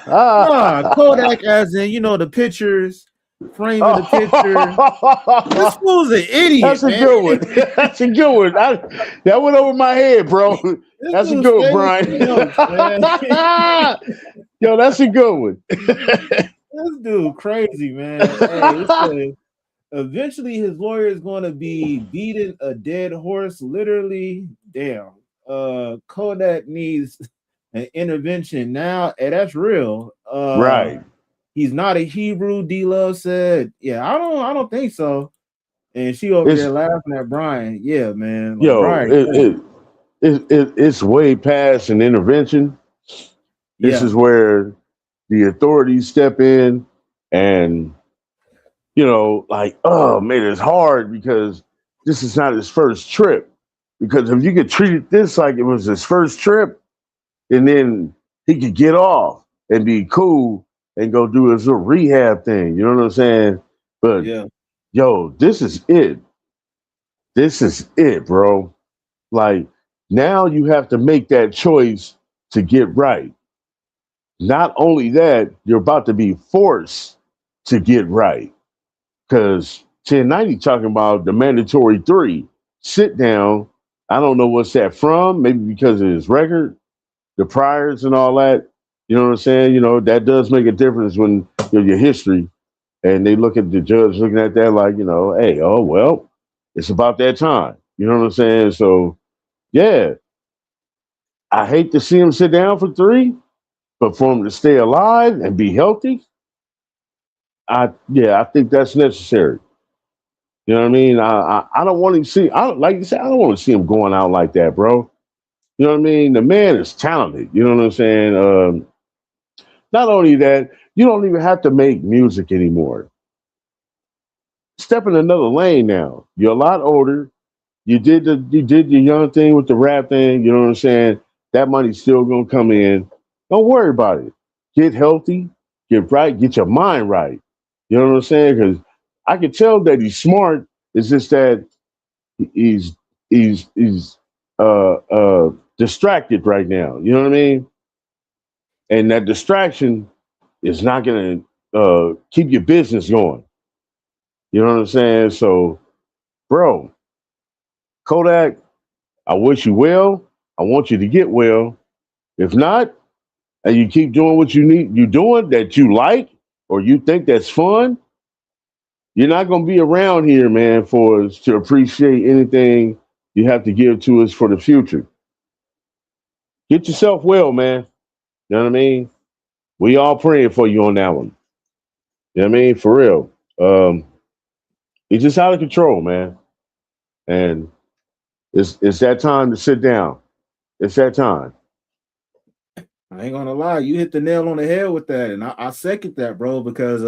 Nah, Kodak as in, you know, the pictures, framing the picture. This fool's an idiot. That's a good one. That's a good one. That went over my head, bro. That's a good one, Brian. Yo, that's a good one. This dude crazy, man. Hey, eventually his lawyer is going to be beating a dead horse. Literally, damn. Kodak needs an intervention now, and that's real. Right. He's not a Hebrew. D Love said, "Yeah, I don't think so." And she over It's there laughing at Brian. Yeah, man. Like yo, Brian. it's way past an intervention. This Yeah. is where the authorities step in and like, oh man, it's hard because this is not his first trip. Because if you could treat it this like it was his first trip, and then he could get off and be cool and go do his little rehab thing. You know what I'm saying? But Yeah. yo, this is it. This is it, bro. Like now you have to make that choice to get right. Not only that, you're about to be forced to get right. Because 1090 talking about the mandatory 3. Sit down. I don't know what's that from. Maybe because of his record, the priors and all that. You know what I'm saying? That does make a difference when your history. And they look at the judge looking at that like, hey, oh, well, it's about that time. You know what I'm saying? So, yeah, I hate to see him sit down for 3, but for him to stay alive and be healthy, I think that's necessary. You know what I mean? I don't want to see. Like you said, I don't want to see him going out like that, bro. You know what I mean? The man is talented. You know what I'm saying? Not only that, you don't even have to make music anymore. Step in another lane now. You're a lot older. You did the young thing with the rap thing. You know what I'm saying? That money's still gonna come in. Don't worry about it. Get healthy. Get right. Get your mind right. You know what I'm saying? Because I can tell that he's smart. It's just that he's distracted right now. You know what I mean? And that distraction is not gonna keep your business going. You know what I'm saying? So, bro, Kodak, I wish you well. I want you to get well. If not, and you keep doing what you're doing that you like or you think that's fun, you're not gonna be around here, man, for us to appreciate anything you have to give to us for the future. Get yourself well, man. You know what I mean? We all praying for you on that one. You know what I mean? For real. It's just out of control, man. And it's that time to sit down. It's that time. I ain't gonna lie, you hit the nail on the head with that, and I second that, bro, because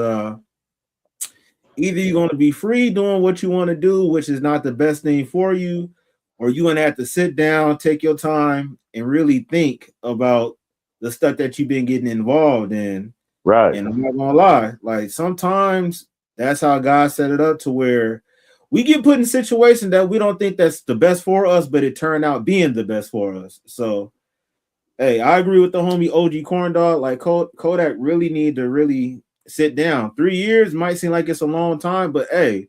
either you're gonna be free doing what you want to do, which is not the best thing for you, or you're gonna have to sit down, take your time, and really think about the stuff that you've been getting involved in. Right. And I'm not gonna lie, like sometimes that's how God set it up to where we get put in situations that we don't think that's the best for us, but it turned out being the best for us. So hey, I agree with the homie OG Corn Dog. Like Kodak really need to really sit down. 3 years might seem like it's a long time, but hey,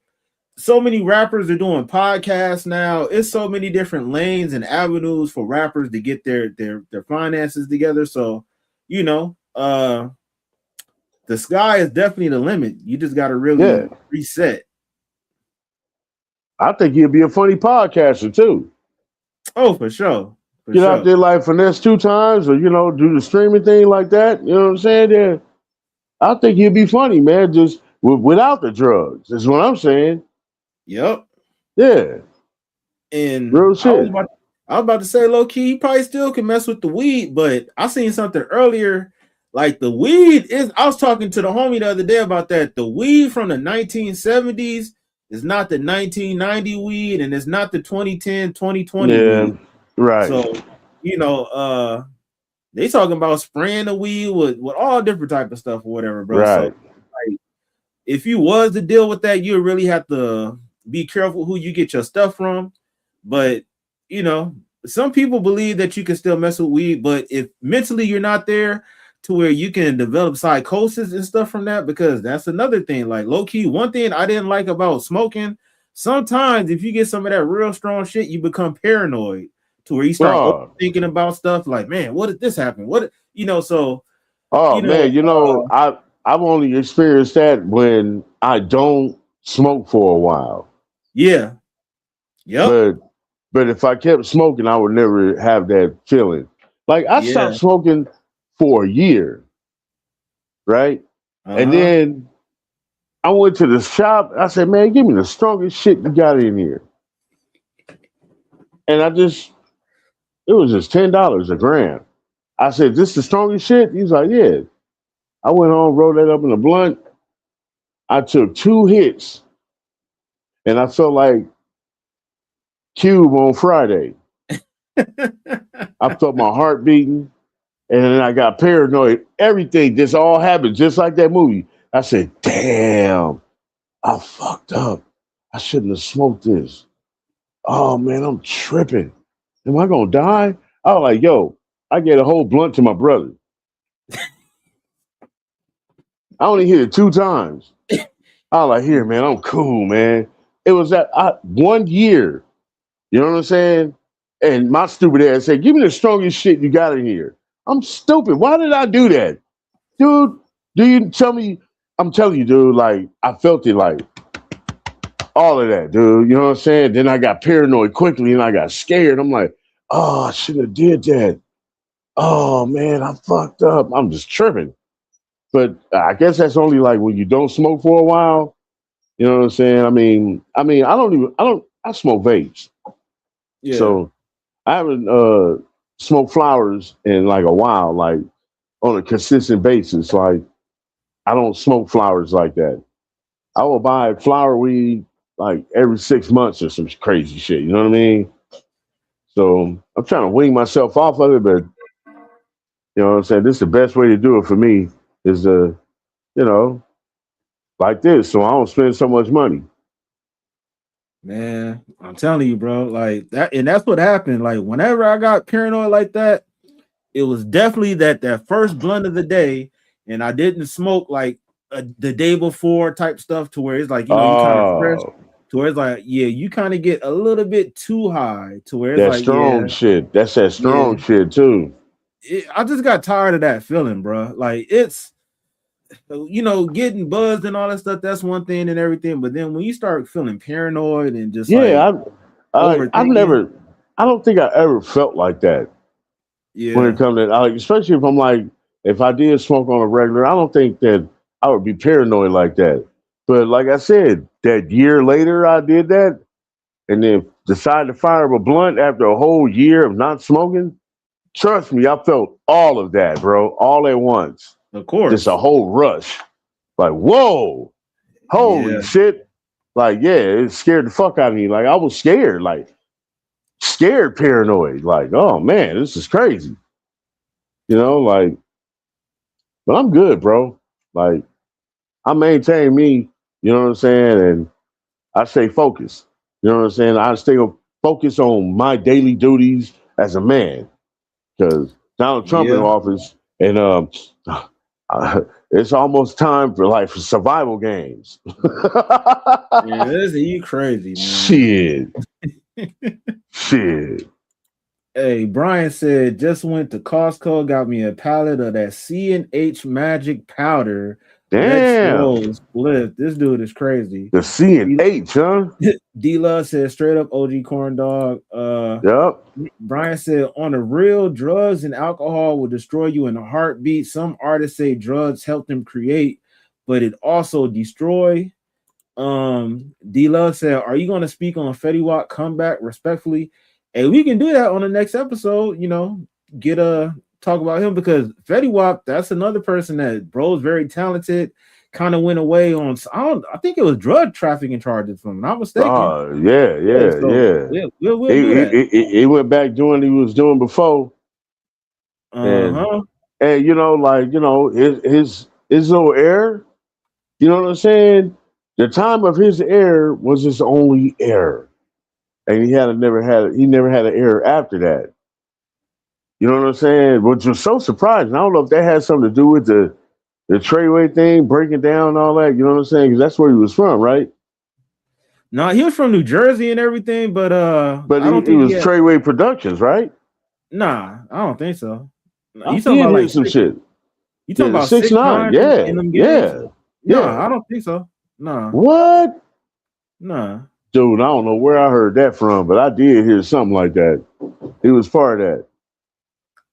so many rappers are doing podcasts now. It's so many different lanes and avenues for rappers to get their finances together. So, the sky is definitely the limit. You just got to really reset. I think he'd be a funny podcaster too. Oh, for sure. Get out there like finesse 2 times, or do the streaming thing like that. You know what I'm saying? Yeah, I think he'd be funny, man. Just without the drugs. Is what I'm saying. Yep. Yeah. And real shit. I was about to say, low key, he probably still can mess with the weed, but I seen something earlier. Like the weed is, I was talking to the homie the other day about that. The weed from the 1970s is not the 1990 weed, and it's not the 2010, 2020 weed. Right. So, they talking about spraying the weed with all different type of stuff or whatever, bro. Right. So like, if you was to deal with that, you really have to be careful who you get your stuff from. But some people believe that you can still mess with weed, but if mentally you're not there to where you can develop psychosis and stuff from that, because that's another thing. Like low key, one thing I didn't like about smoking, sometimes if you get some of that real strong shit, you become paranoid to where you start thinking about stuff like, man, what did this happen? So I've only experienced that when I don't smoke for a while. Yeah. Yep. But if I kept smoking, I would never have that feeling. Like I stopped Yeah. smoking for a year, right? And then I went to the shop. I said, "Man, give me the strongest shit you got in here." And it was just $10 a gram. I said, "This the strongest shit?" He's like, "Yeah." I went home, rolled that up in a blunt. I took 2 hits, and I felt like Cube on Friday. I felt my heart beating, and then I got paranoid. Everything just all happened just like that movie. I said, "Damn, I fucked up. I shouldn't have smoked this. Oh man, I'm tripping. Am I gonna die?" I was like, "Yo, I gave a whole blunt to my brother. I only hit it 2 times." I was like, "Here, man, I'm cool, man." It was that 1 year. You know what I'm saying? And my stupid ass said, "Give me the strongest shit you got in here." I'm stupid. Why did I do that? Dude, do you tell me? I'm telling you, dude, like, I felt it like all of that, dude. You know what I'm saying? Then I got paranoid quickly and I got scared. I'm like, "Oh, I shouldn't have did that. Oh, man, I fucked up." I'm just tripping. But I guess that's only like when you don't smoke for a while. You know what I'm saying? I smoke vapes. Yeah. So I haven't smoked flowers in like a while, like on a consistent basis. Like I don't smoke flowers like that. I will buy flower weed like every 6 months or some crazy shit. You know what I mean? So I'm trying to wean myself off of it, but you know what I'm saying? This is the best way to do it for me is to, you know, like this, so I don't spend so much money. Man, I'm telling you, bro. Like that, and that's what happened. Like whenever I got paranoid like that, it was definitely that first blunt of the day, and I didn't smoke like the day before type stuff to where it's like you kind of fresh Oh, to where it's like you kind of get a little bit too high to where it's that like strong shit. That's that strong shit too. I just got tired of that feeling, bro. Like it's getting buzzed and all that stuff. That's one thing and everything, but then when you start feeling paranoid and just like Yeah, I've overthinking, never. I don't think I ever felt like that when it yeah, comes to especially if I'm like if I did smoke on a regular. I don't think that I would be paranoid like that. But like I said, that year later I did that, and then decided to fire up a blunt after a whole year of not smoking. Trust me, I felt all of that, bro, all at once. of Just a course, whole rush. Like, whoa, holy yeah. shit. Like, yeah, it scared the fuck out of me. Like, I was scared, like, scared paranoid. Like, oh man, this is crazy. You know, like, but I'm good, bro. Like, I maintain me, you know what I'm saying? And I stay focused. You know what I'm saying? I stay focused on my daily duties as a man. Because Donald Trump in Yeah. office, and it's almost time for survival games. Yeah, you crazy, Shit. Shit. Hey, Brian said just went to Costco, got me a pallet of that C&H Magic Powder. Let's Damn. roll split. This dude is crazy. The C&H, huh? D-Love said straight up OG corn dog. Yep. Brian said on the real, drugs and alcohol will destroy you in a heartbeat. Some artists say drugs help them create, but it also destroy. D-Love said, are you going to speak on Fetty Wap comeback respectfully? And we can do that on the next episode, get talk about him because Fetty Wap, that's another person that bro's very talented, kind of went away on I think it was drug trafficking charges, if I'm not mistaken. Yeah. We'll do that. He went back doing what he was doing before. And his little heir, you know what I'm saying? The time of his heir was his only heir. And he never had an heir after that. You know what I'm saying? Which was so surprising. I don't know if that had something to do with the Treyway thing, breaking down and all that. You know what I'm saying? Because that's where he was from, right? No, he was from New Jersey and everything, but I don't think it was Treyway Productions, right? Nah, I don't think so. You talking about some shit? You talking about 6ix9ine? in them games? Yeah. No, I don't think so. No. What? Nah. Dude, I don't know where I heard that from, but I did hear something like that. He was part of that.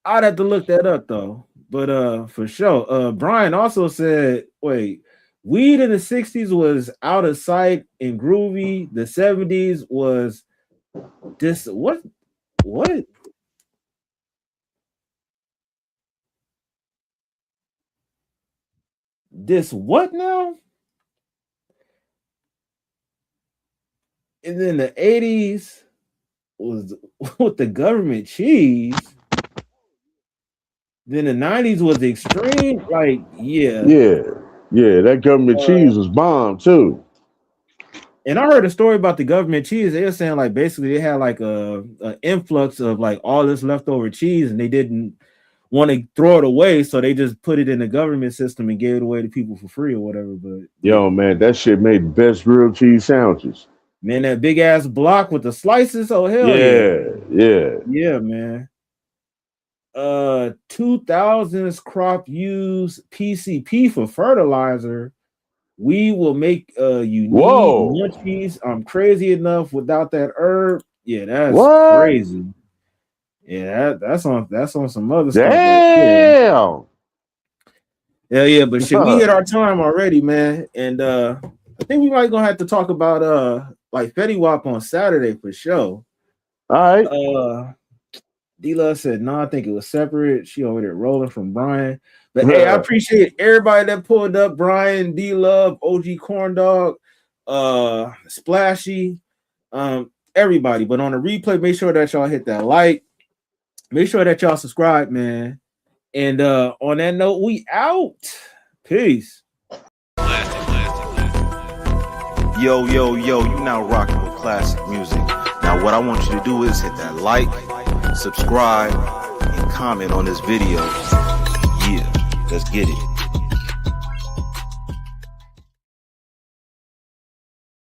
I'd have to look that up though. But for sure. Brian also said, wait, weed in the 60s was out of sight and groovy. The 70s was this what? This what now? And then the 80s was with the government cheese. Then the 90s was extreme. Like, yeah. Yeah, that government cheese was bomb too. And I heard a story about the government cheese. They were saying like basically they had like a influx of like all this leftover cheese, and they didn't want to throw it away, so they just put it in the government system and gave it away to people for free or whatever. But yo, man, that shit made the best grilled cheese sandwiches. Man, that big ass block with the slices. Oh hell yeah, man. 2000s crop use PCP for fertilizer. We will make you need munchies. I'm crazy enough without that herb. Yeah, that's crazy. Yeah, that's on some other stuff. Damn. Yeah, but shit, we hit our time already, man. And I think we might gonna have to talk about like Fetty Wap on Saturday for sure. All right. D-Love said, no, I think it was separate. She over there rolling from Brian. But hey, I appreciate everybody that pulled up. Brian, D-Love, OG Corn Dog, Splashy, everybody. But on the replay, make sure that y'all hit that like. Make sure that y'all subscribe, man. And on that note, we out. Peace. Yo, you now rocking with classic music. Now what I want you to do is hit that like, subscribe, and comment on this video. Yeah, let's get it.